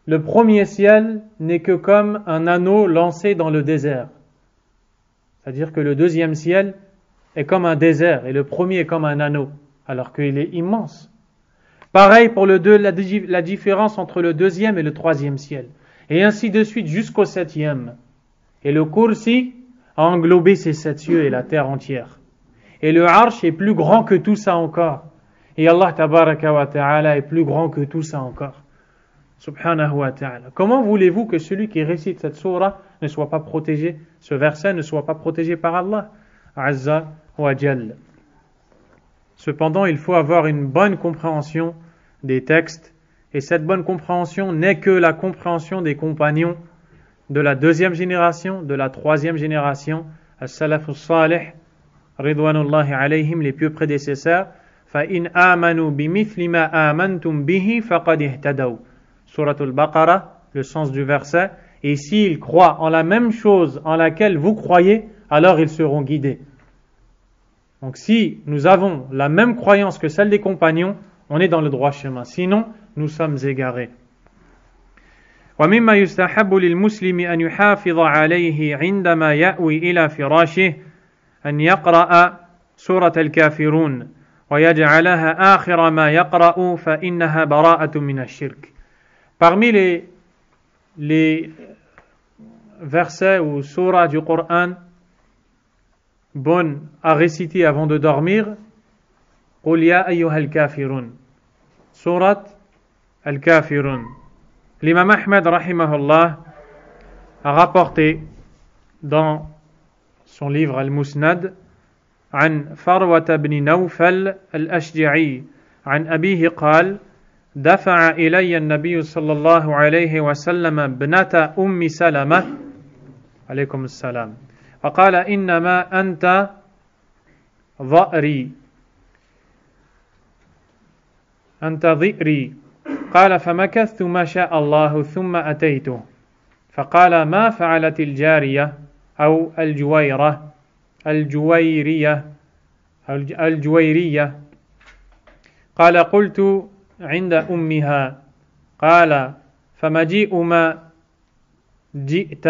le premier ciel n'est que comme un anneau lancé dans le désert. C'est-à-dire que le deuxième ciel est comme un désert et le premier est comme un anneau, alors qu'il est immense. Pareil pour la différence entre le deuxième et le troisième ciel. Et ainsi de suite jusqu'au septième. Et le Kursi a englobé ces sept cieux et la terre entière. Et le Arsh est plus grand que tout ça encore. Et Allah tabaraka wa ta'ala est plus grand que tout ça encore. Subhanahu wa ta'ala. Comment voulez-vous que celui qui récite cette sourate ne soit pas protégé, ce verset ne soit pas protégé par Allah Azza wa Jalla. Cependant, il faut avoir une bonne compréhension des textes, et cette bonne compréhension n'est que la compréhension des compagnons de la deuxième génération, de la troisième génération, as-salafus salih, ridwanullahi alayhim, les pieux prédécesseurs. فَإِنْ آمَنُوا بِمِثْلِ مَا آمَنْتُمْ بِهِ فَقَدْ اهْتَدَوْا. Suratul Baqarah, le sens du verset. Et s'ils croient en la même chose en laquelle vous croyez, alors ils seront guidés. Donc si nous avons la même croyance que celle des compagnons, on est dans le droit chemin. Sinon, nous sommes égarés. ومما يستحب للمسلم أن يحافظ عليه عندما يأوي إلى فراشه أن يقرأ سورة الكافرون ويجعلها آخر ما يقرأ فإنها براءة من الشرك. Parmi les versets ou surahs du Coran bonnes à réciter avant de dormir, قل يا أيها الكافرون, Surat al-Kafirun. L'imam Ahmed rahimahullah a rapporté dans son livre Al-Musnad عن فروة بن نوفل الأشجعي عن أبيه قال دفع إلي النبي صلى الله عليه وسلم ابنة أم سلمة عليكم السلام فقال إنما أنت ضئري أنت ضئري قال فمكثت ما شاء الله ثم أتيته فقال ما فعلت الجارية أو الجويرية قال قلت عند أمها قال فمجيء ما جئت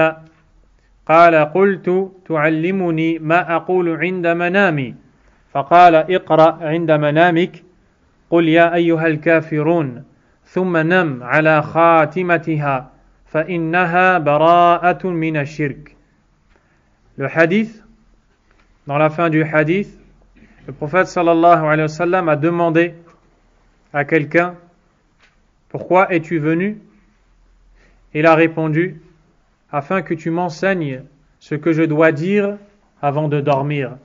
قال قلت تعلمني ما أقول عند منامي فقال اقرأ عند منامك قل يا أيها الكافرون ثم نم على خاتمتها فإنها براءة من الشرك. Le hadith, dans la fin du hadith, le prophète sallallahu alayhi wa sallam a demandé à quelqu'un pourquoi es-tu venu? Il a répondu afin que tu m'enseignes ce que je dois dire avant de dormir.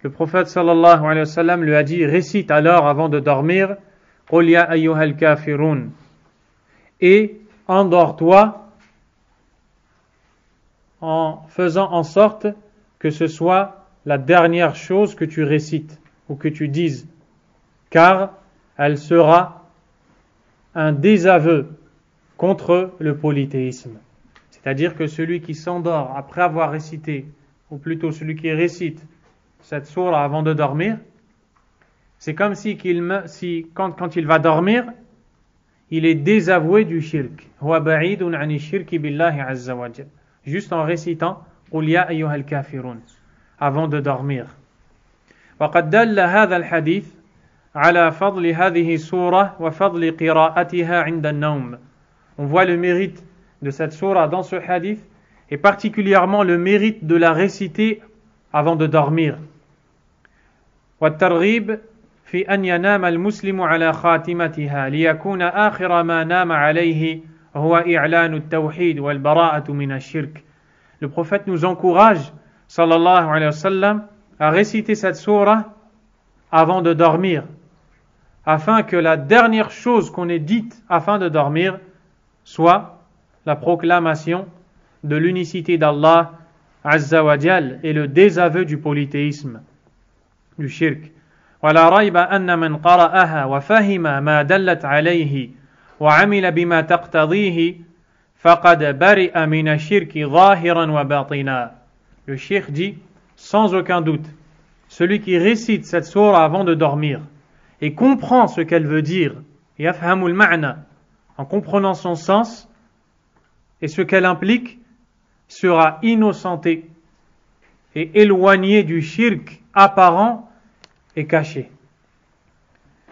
Le prophète sallallahu alayhi wa sallam lui a dit récite alors avant de dormir قل يا أيها الكافرون et endors-toi en faisant en sorte que ce soit la dernière chose que tu récites ou que tu dises, car elle sera un désaveu contre le polythéisme. C'est-à-dire que celui qui s'endort après avoir récité, ou plutôt celui qui récite cette sourate avant de dormir, c'est comme si quand il va dormir, il est désavoué du shirk. Juste en récitant قل يا أيها الكافرون avant de dormir. وقد دل هذا الحديث على فضل هذه السورة وفضل قراءتها عند النوم. On voit le mérite de cette sourate dans ce hadith et particulièrement le mérite de la réciter avant de dormir. والترغيب في أن ينام المسلم على خاتمتها ليكون آخر ما نام عليه هو إعلان التوحيد والبراءة من الشرك. Le prophète nous encourage, sallallahu alayhi wa sallam, à réciter cette sourate avant de dormir, afin que la dernière chose qu'on ait dite afin de dormir soit la proclamation de l'unicité d'Allah Azza wa Jal et le désaveu du polythéisme, du shirk. ولا ريب أن من قرأها وفهم ما دلت عليه وعمل بما تقتضيه فقد برئ من الشرك ظاهرا وباطنا. Le cheikh dit sans aucun doute, celui qui récite cette sourate avant de dormir et comprend ce qu'elle veut dire, يفهم المعنى, en comprenant son sens et ce qu'elle implique, sera innocenté et éloigné du shirk apparent et caché.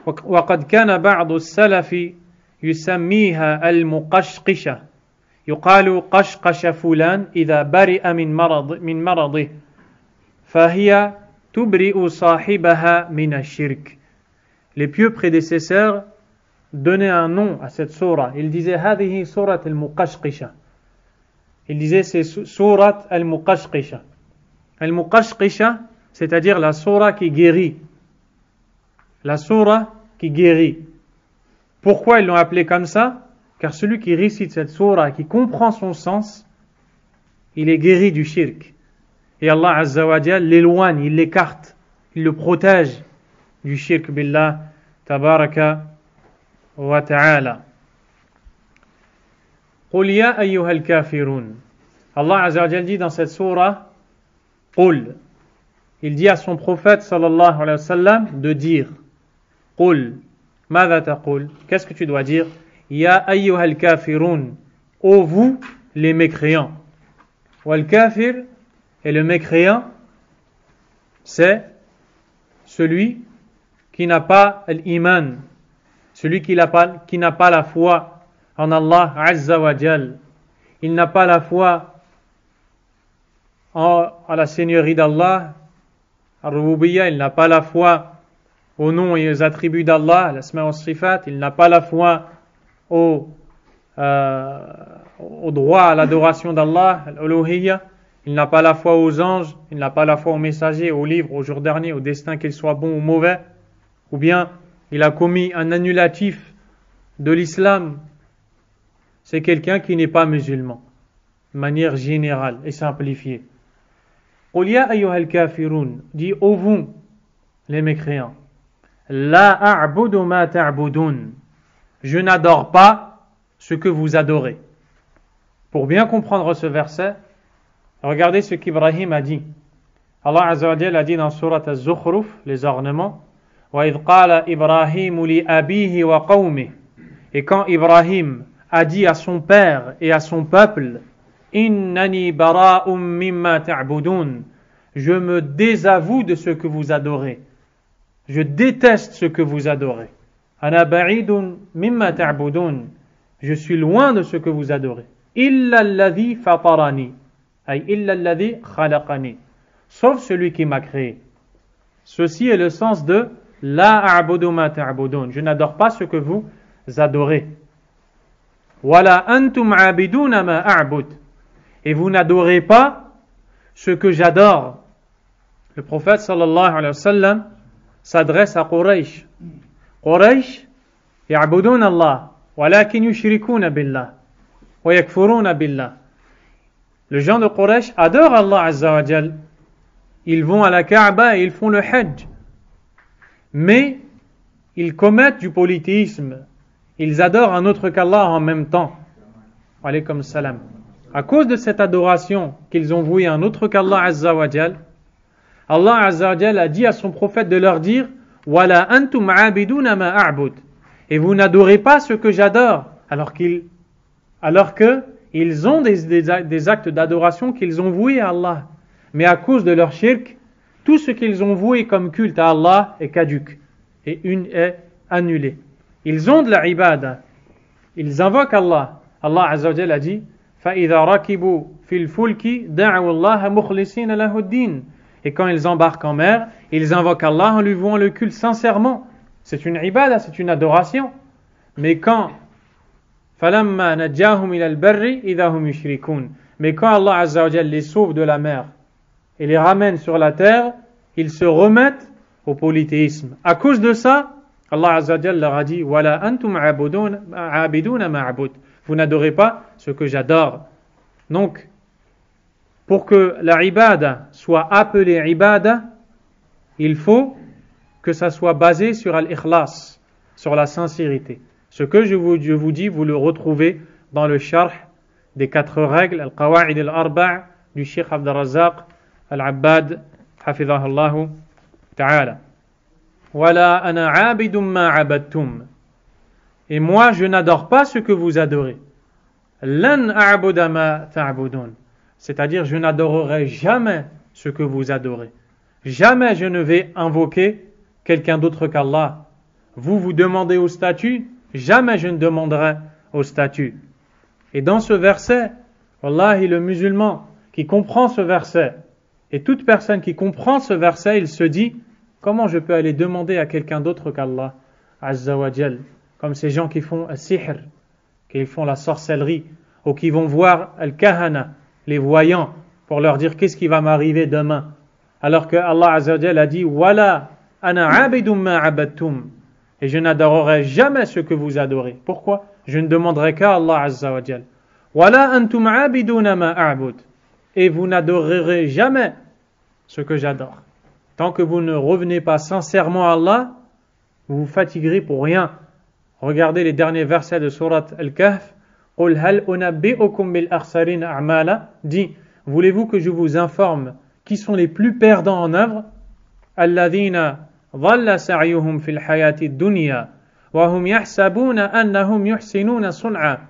وقد كان بعض السلف يسميها المقشقشة يقال قشقش فلان إذا برئ من مرضه فهي تبرئ صاحبها من الشرك. Les pieux prédécesseurs donnaient un nom à cette sourate. Ils disaient هذه سورة المقشقشة. Ils disaient c'est sourate al-muqashqisha. Al-muqashqisha, c'est-à-dire la sourate qui guérit. La sourate qui guérit. Pourquoi ils l'ont appelé comme ça? Car celui qui récite cette sourate, qui comprend son sens, il est guéri du shirk. Et Allah Azza wa Jal l'éloigne, il l'écarte, il le protège du shirk billah tabaraka wa ta'ala. قل يا أيها الكافرون. Allah Azza wa Jal dit dans cette sourate, قل. Il dit à son prophète sallallahu alayhi wa sallam de dire, قل. ماذا تقول? Qu'est-ce que tu dois dire? Ya ayyuhal kafirun, ô vous les mécréants. Wal kafir, et le mécréant, c'est celui qui n'a pas l'iman, celui qui n'a pas la foi en Allah Azza wa Jal. Il n'a pas la foi à la seigneurie d'Allah, Ar-Rububiyya, il n'a pas la foi aux noms et aux attributs d'Allah, l'Asma wa Sifat, il n'a pas la foi au droit à l'adoration d'Allah, Al-Uluhiyya, il n'a pas la foi aux anges, il n'a pas la foi aux messagers, aux livres, au jour dernier, au destin, qu'il soit bon ou mauvais, ou bien il a commis un annulatif de l'islam. C'est quelqu'un qui n'est pas musulman, de manière générale et simplifiée. Qul ya ayyuhal kafirun, dit ô vous, les mécréants, la a'budu ma ta'budun, je n'adore pas ce que vous adorez. Pour bien comprendre ce verset, regardez ce qu'Ibrahim a dit. Allah Azza wa Jalla a dit dans Surat Az-Zukhruf, les ornements, wa idh qala Ibrahim li abihi wa qawmihi, et quand Ibrahim a dit à son père et à son peuple, innani bara'um mimma ta'budun, je me désavoue de ce que vous adorez, je déteste ce que vous adorez. Ana ba'idun mimma ta'budun, je suis loin de ce que vous adorez. Illa alladhi fatarani, ay illa alladhi khalaqani, sauf celui qui m'a créé. Ceci est le sens de la a'budu ma ta'budun, je n'adore pas ce que vous adorez. Wala antum abiduna ma a'bud, et vous n'adorez pas ce que j'adore. Le prophète sallallahu alayhi wa sallam s'adresse à Quraysh. Quraysh ya'buduna Allah, walakin yushrikuna billah, wa yakfuruna billah. Les gens de Quraysh adorent Allah Azza wa Jal. Ils vont à la Kaaba et ils font le Hajj. Mais ils commettent du polythéisme. Ils adorent un autre qu'Allah en même temps. Alaykum salam. À cause de cette adoration qu'ils ont vouée à un autre qu'Allah Azza wa Jal, Allah Azza wa Jal a dit à son prophète de leur dire Wala antum abiduna ma a'bud, et vous n'adorez pas ce que j'adore, alors que ils ont des actes d'adoration qu'ils ont voués à Allah. Mais à cause de leur shirk, tout ce qu'ils ont voué comme culte à Allah est caduc et est annulé. Ils ont de la ibada, ils invoquent Allah. Allah Azza wa Jalla a dit فَإِذَا رَكِبُوا فِي الْفُلْكِ دَعُوا اللَّهَ مُخْلِصِينَ لَهُ الدِّينَ. Et quand ils embarquent en mer, ils invoquent Allah en lui vouant le culte sincèrement. C'est une ibada, c'est une adoration. Mais quand فَلَمَّا نَجَّاهُمْ إِلَى الْبَرِّ إِذَا هُمْ يُشْرِكُونَ, mais quand Allah Azza wa Jalla les sauve de la mer et les ramène sur la terre, ils se remettent au polythéisme. À cause de ça, Allah Azza wa Jalla leur a dit Wala antum abiduna ma'abud, vous n'adorez pas ce que j'adore. Donc, pour que la ibada soit appelée ibada, il faut que ça soit basé sur al-ikhlas, sur la sincérité. Ce que je vous dis, vous le retrouvez dans le sharh des 4 règles, al-qawa'id al-arba' du Cheikh Abd al-Razzaq al-Abbad, hafidhahullah ta'ala. Wala ana 'abidun ma 'abadtum. Et moi, je n'adore pas ce que vous adorez. Lan a'buda ma ta'budun. C'est-à-dire, je n'adorerai jamais ce que vous adorez. Jamais je ne vais invoquer quelqu'un d'autre qu'Allah. Vous demandez au statut, jamais je ne demanderai au statut. Et dans ce verset, wallahi, le musulman qui comprend ce verset, et toute personne qui comprend ce verset, il se dit, comment je peux aller demander à quelqu'un d'autre qu'Allah Azza wa Jal, comme ces gens qui font al-sihr, qui font la sorcellerie, ou qui vont voir al-kahana, les voyants, pour leur dire qu'est-ce qui va m'arriver demain, alors que Allah Azza wa Jal a dit Wala ana abidum ma abadtum, et je n'adorerai jamais ce que vous adorez. Pourquoi? Je ne demanderai qu'à Allah Azza wa Jal. Wala antum abiduna ma a'bud, et vous n'adorerez jamais ce que j'adore. Tant que vous ne revenez pas sincèrement à Allah, vous vous fatiguerez pour rien. Regardez les derniers versets de Surat Al-Kahf. Qul hal unabbi'ukum bil akhsarin a'mala, dit, voulez-vous que je vous informe qui sont les plus perdants en œuvre? Alladhina dhalla sa'yuhum fil hayati dunya wa hum yahsabuna annahum yuhsinuna sun'a.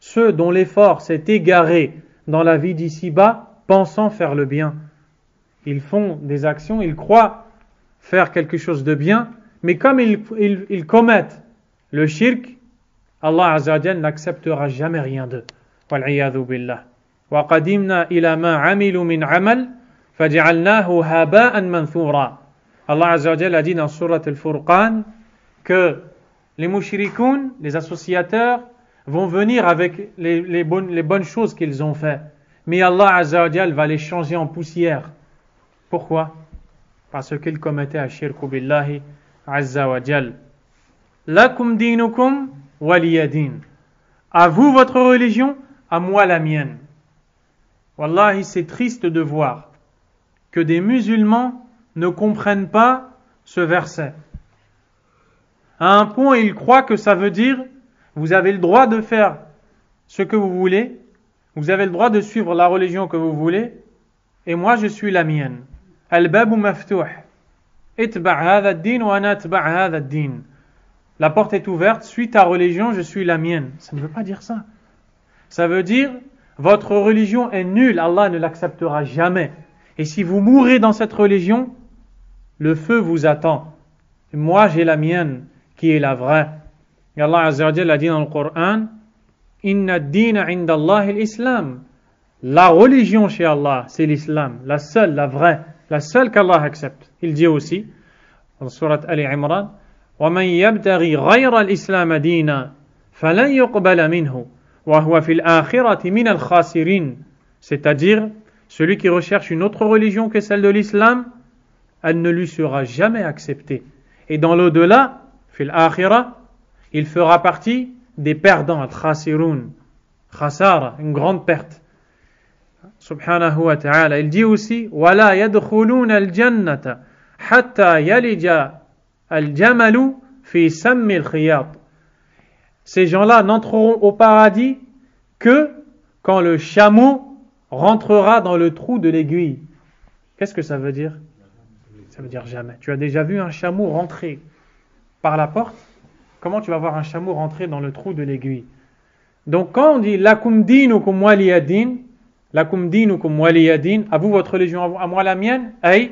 Ceux dont l'effort s'est égaré dans la vie d'ici-bas, pensant faire le bien. Ils font des actions, ils croient faire quelque chose de bien, mais comme ils commettent le shirk, Allah Azza wa Jal n'acceptera jamais rien d'eux. Wal'iyadhu billah. Wa qadimna ila ma amilu min amal, faj'alnahu haba'an manthura. Allah Azza wa Jal a dit dans Surat Al-Furqan que les mushrikoun, les associateurs, vont venir avec les bonnes choses qu'ils ont fait. Mais Allah Azza wa Jal va les changer en poussière. Pourquoi? Parce qu'ils commettaient ashirku billahi Azza wa Jal. Lakum dinukum waliyadin. À vous votre religion, à moi la mienne. Wallahi, c'est triste de voir que des musulmans ne comprennent pas ce verset. À un point, ils croient que ça veut dire vous avez le droit de faire ce que vous voulez, vous avez le droit de suivre la religion que vous voulez, et moi je suis la mienne. Al-babu maftuh. Itba' hadha ad-din wa ana atba' hadha ad-din. La porte est ouverte, suis ta religion, je suis la mienne. Ça ne veut pas dire ça. Ça veut dire votre religion est nulle, Allah ne l'acceptera jamais. Et si vous mourrez dans cette religion, le feu vous attend. Et moi j'ai la mienne qui est la vraie. Et Allah Azza wa Jalla a dit dans le Coran, Inna ad-dina 'inda Allah al-Islam. La religion chez Allah, c'est l'islam, la seule, la vraie, la seule qu'Allah accepte. Il dit aussi dans Surat Ali Imran, وَمَنْ يَبْتَغِي غَيْرَ الْإِسْلَامَ دِينًا فَلَنْ يُقْبَلَ مِنْهُ وَهُوَ فِي الْآخِرَةِ مِنَ الْخَاسِرِينَ. C'est-à-dire, celui qui recherche une autre religion que celle de l'islam, elle ne lui sera jamais acceptée. Et dans l'au-delà, fil akhira, il fera partie des perdants, al-khasirun, khasara, une grande perte. Subhanahu wa ta'ala. Il dit aussi, وَلَا يَدْخُلُونَ الْجَنَّةَ حَتَّى يَلِجَ الْجَمَلُ فِي سَمِّ الْخِيَاطِ. Ces gens-là n'entreront au paradis que quand le chameau rentrera dans le trou de l'aiguille. Qu'est-ce que ça veut dire? Ça veut dire jamais. Tu as déjà vu un chameau rentrer par la porte? Comment tu vas voir un chameau rentrer dans le trou de l'aiguille? Donc quand on dit lakum dinukum waliyadin, lakum dinukum waliyadin, à vous votre religion, à moi la mienne, ay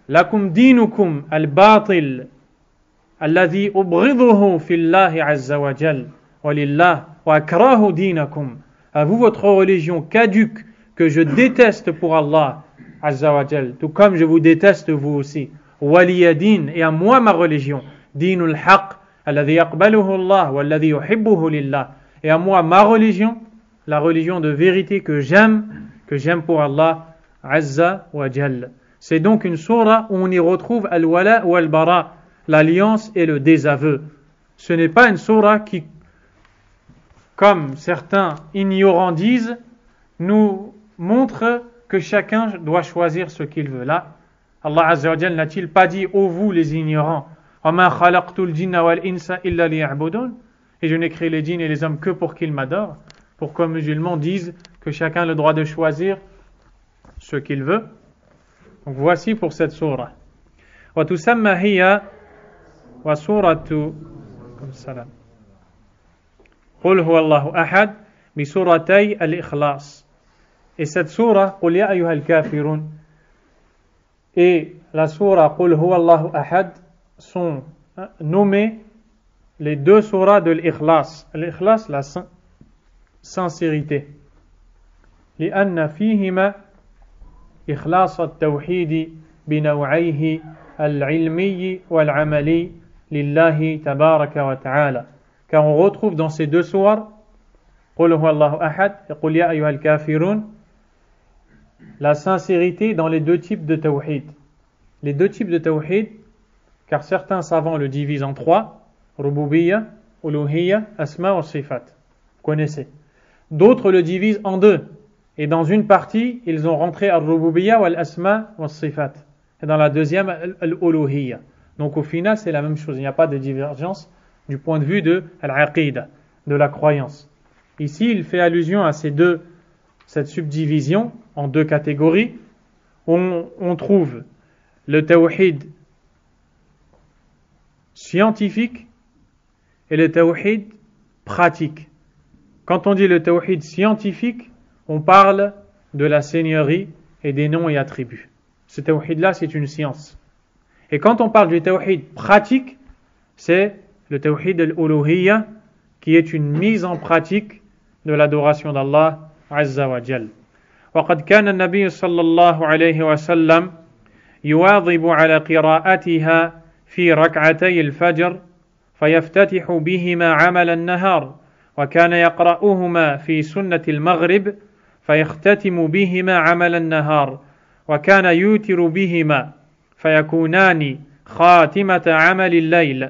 lakum dinukum al-batil alladhi ubghiduhu fillahi azza wa jal walillah wa akrahu dinakum. À vous votre religion caduque que je déteste pour Allah azza wa jal, tout comme je vous déteste vous aussi. Waliyadin, et à moi ma religion, dinul haqq alladhi yaqbaluhu Allah walladhi yuhibbuhu lillah. Et à moi ma religion, la religion de vérité que j'aime pour Allah azza wa jal. C'est donc une sourate où on y retrouve al-wala ou al-bara, l'alliance et le désaveu. Ce n'est pas une sourate qui, comme certains ignorants disent, nous montre que chacun doit choisir ce qu'il veut. Là, Allah Azza wa Jalla n'a-t-il pas dit, ô vous les ignorants, وَمَا خَلَقْتُ الْجِنَّ وَالْإِنسَ إِلَّا لِيَعْبُدُونَ, et je n'ai créé les djinns et les hommes que pour qu'ils m'adorent. Pourquoi musulmans disent que chacun a le droit de choisir ce qu'il veut? Donc voici pour cette sourate. وَتُسَمَّ هِيَ وَسُورَةُ قُلْ هُوَ اللَّهُ أَحَدٌ بِسُورَتَيْ الْإِخْلَاصِ. Et cette sourate, قُلْ يَا أَيُّهَا الْكَافِرُونَ, et la sourate قُلْ هُوَ اللَّهُ أَحَدٌ sont nommées les deux sourates de l'Ikhlas. L'Ikhlas, la sincérité. لأن فيهما إخلاص التوحيد بنوعيه العلمي والعملي لله تبارك وتعالى. Car on retrouve dans ces deux sourates قل هو الله أحد et قل يا أيها الكافرون la sincérité dans les deux types de tawhid. Les deux types de tawhid, car certains savants le divisent en trois: rububiyya, uluhiyya, asma wa sifat. Vous connaissez. D'autres le divisent en deux. Et dans une partie, ils ont rentré al-rububiyya ou al-asma wa sifat. Et dans la deuxième, al-uluhiyya. Donc au final, c'est la même chose. Il n'y a pas de divergence du point de vue de al-aqida, de la croyance. Ici, il fait allusion à cette subdivision en deux catégories. On trouve le tawhid scientifique et le tawhid pratique. Quand on dit le tawhid scientifique, on parle de la seigneurie et des noms et attributs. Ce tawhid-là, c'est une science. Et quand on parle du tawhid pratique, c'est le tawhid al-uluhiyya, qui est une mise en pratique de l'adoration d'Allah Azza wa Jal. وقد كان النبي صلى الله عليه وسلم يواظب على قراءتها في ركعتي الفجر فيفتتح بهما عمل النهار وكان يقرأهما في سنة المغرب فيختتم بهما عمل النهار وكان يوتر بهما فيكونان خاتمة عمل الليل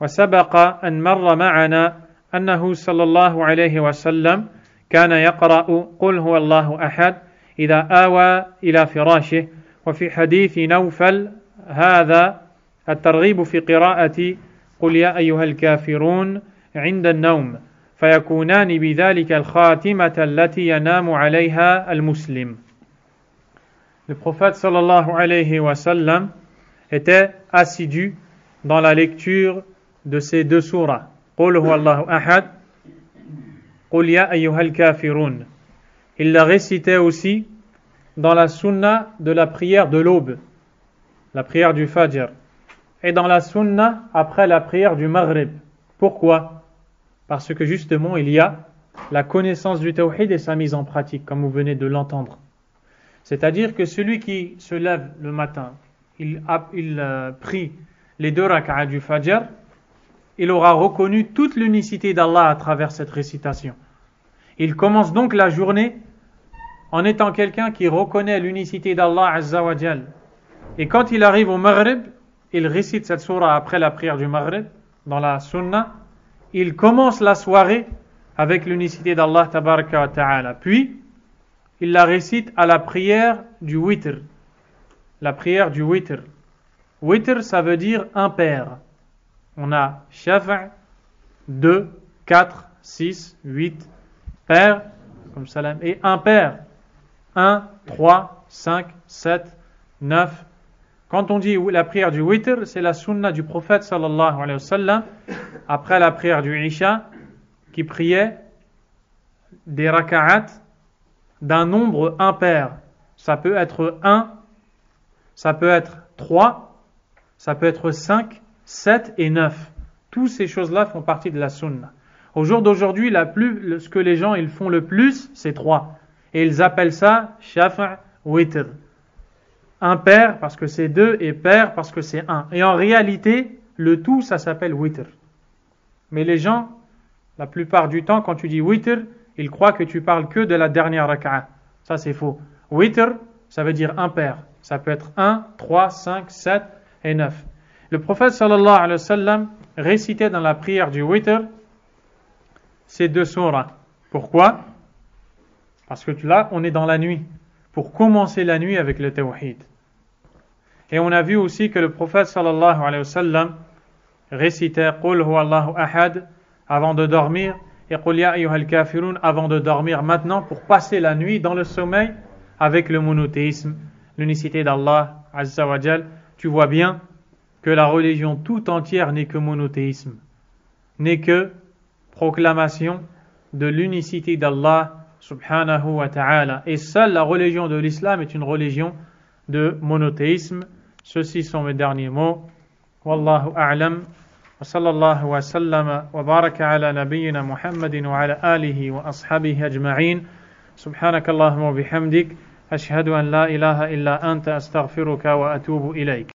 وسبق أن مر معنا أنه صلى الله عليه وسلم كان يقرأ قل هو الله أحد إذا آوى إلى فراشه وفي حديث نوفل هذا الترغيب في قراءة قل يا أيها الكافرون عند النوم فيكونان بذلك الخاتمة التي ينام عليها المسلم. Le prophète sallallahu alayhi wa sallam était assidu dans la lecture de ces deux sourates. Qul huwa Allahu ahad, Qul ya ayyuhal kafirun. Il la récitait aussi dans la sunna de la prière de l'aube, la prière du Fajr, et dans la sunna après la prière du Maghrib. Pourquoi? Parce que justement il y a la connaissance du tawhid et sa mise en pratique, comme vous venez de l'entendre. C'est-à-dire que celui qui se lève le matin, il prie les deux rak'ah du Fajr, il aura reconnu toute l'unicité d'Allah à travers cette récitation. Il commence donc la journée en étant quelqu'un qui reconnaît l'unicité d'Allah Azza wa Jal. Et quand il arrive au Maghrib, il récite cette sourate après la prière du Maghrib, dans la Sunna, il commence la soirée avec l'unicité d'Allah Tabaraka wa Ta'ala. Puis, il la récite à la prière du Witr. La prière du Witr. Witr, ça veut dire impair. On a Shafa', 2, 4, 6, 8, pair, comme salam, et impair. 1, 3, 5, 7, 9. Quand on dit la prière du Witr, c'est la sunna du prophète sallallahu alayhi wa sallam, après la prière du Isha, qui priait des raka'at d'un nombre impair. Ça peut être 1, ça peut être 3, ça peut être 5, 7 et 9. Toutes ces choses-là font partie de la sunna. Au jour d'aujourd'hui, ce que les gens ils font le plus, c'est 3. Et ils appellent ça Shafa' Witr. Impair parce que c'est 2 et pair parce que c'est 1. Et en réalité, le tout, ça s'appelle Witr. Mais les gens, la plupart du temps, quand tu dis Witr, ils croient que tu parles que de la dernière rak'a. Ça, c'est faux. Witr, ça veut dire impair. Ça peut être 1, 3, 5, 7 et 9. Le prophète sallallahu alayhi wa sallam récitait dans la prière du Witr ces deux sourates. Pourquoi? Parce que là, on est dans la nuit. Pour commencer la nuit avec le tawhid. Et on a vu aussi que le prophète sallallahu alayhi wa sallam récitait Qul huwa Allahu ahad avant de dormir et Qul ya ayyuhal kafirun avant de dormir maintenant pour passer la nuit dans le sommeil avec le monothéisme, l'unicité d'Allah Azza wa Jal. Tu vois bien que la religion tout entière n'est que monothéisme, n'est que proclamation de l'unicité d'Allah subhanahu wa ta'ala. Et seule la religion de l'islam est une religion de monothéisme. Ceux-ci sont mes derniers mots. Wallahu a'lam. Wa sallallahu wa sallama wa baraka ala nabiyyina Muhammadin wa ala alihi wa ashabihi ajma'in. Subhanakallahumma wa bihamdik. Ashhadu an la ilaha illa anta astaghfiruka wa atubu ilayk.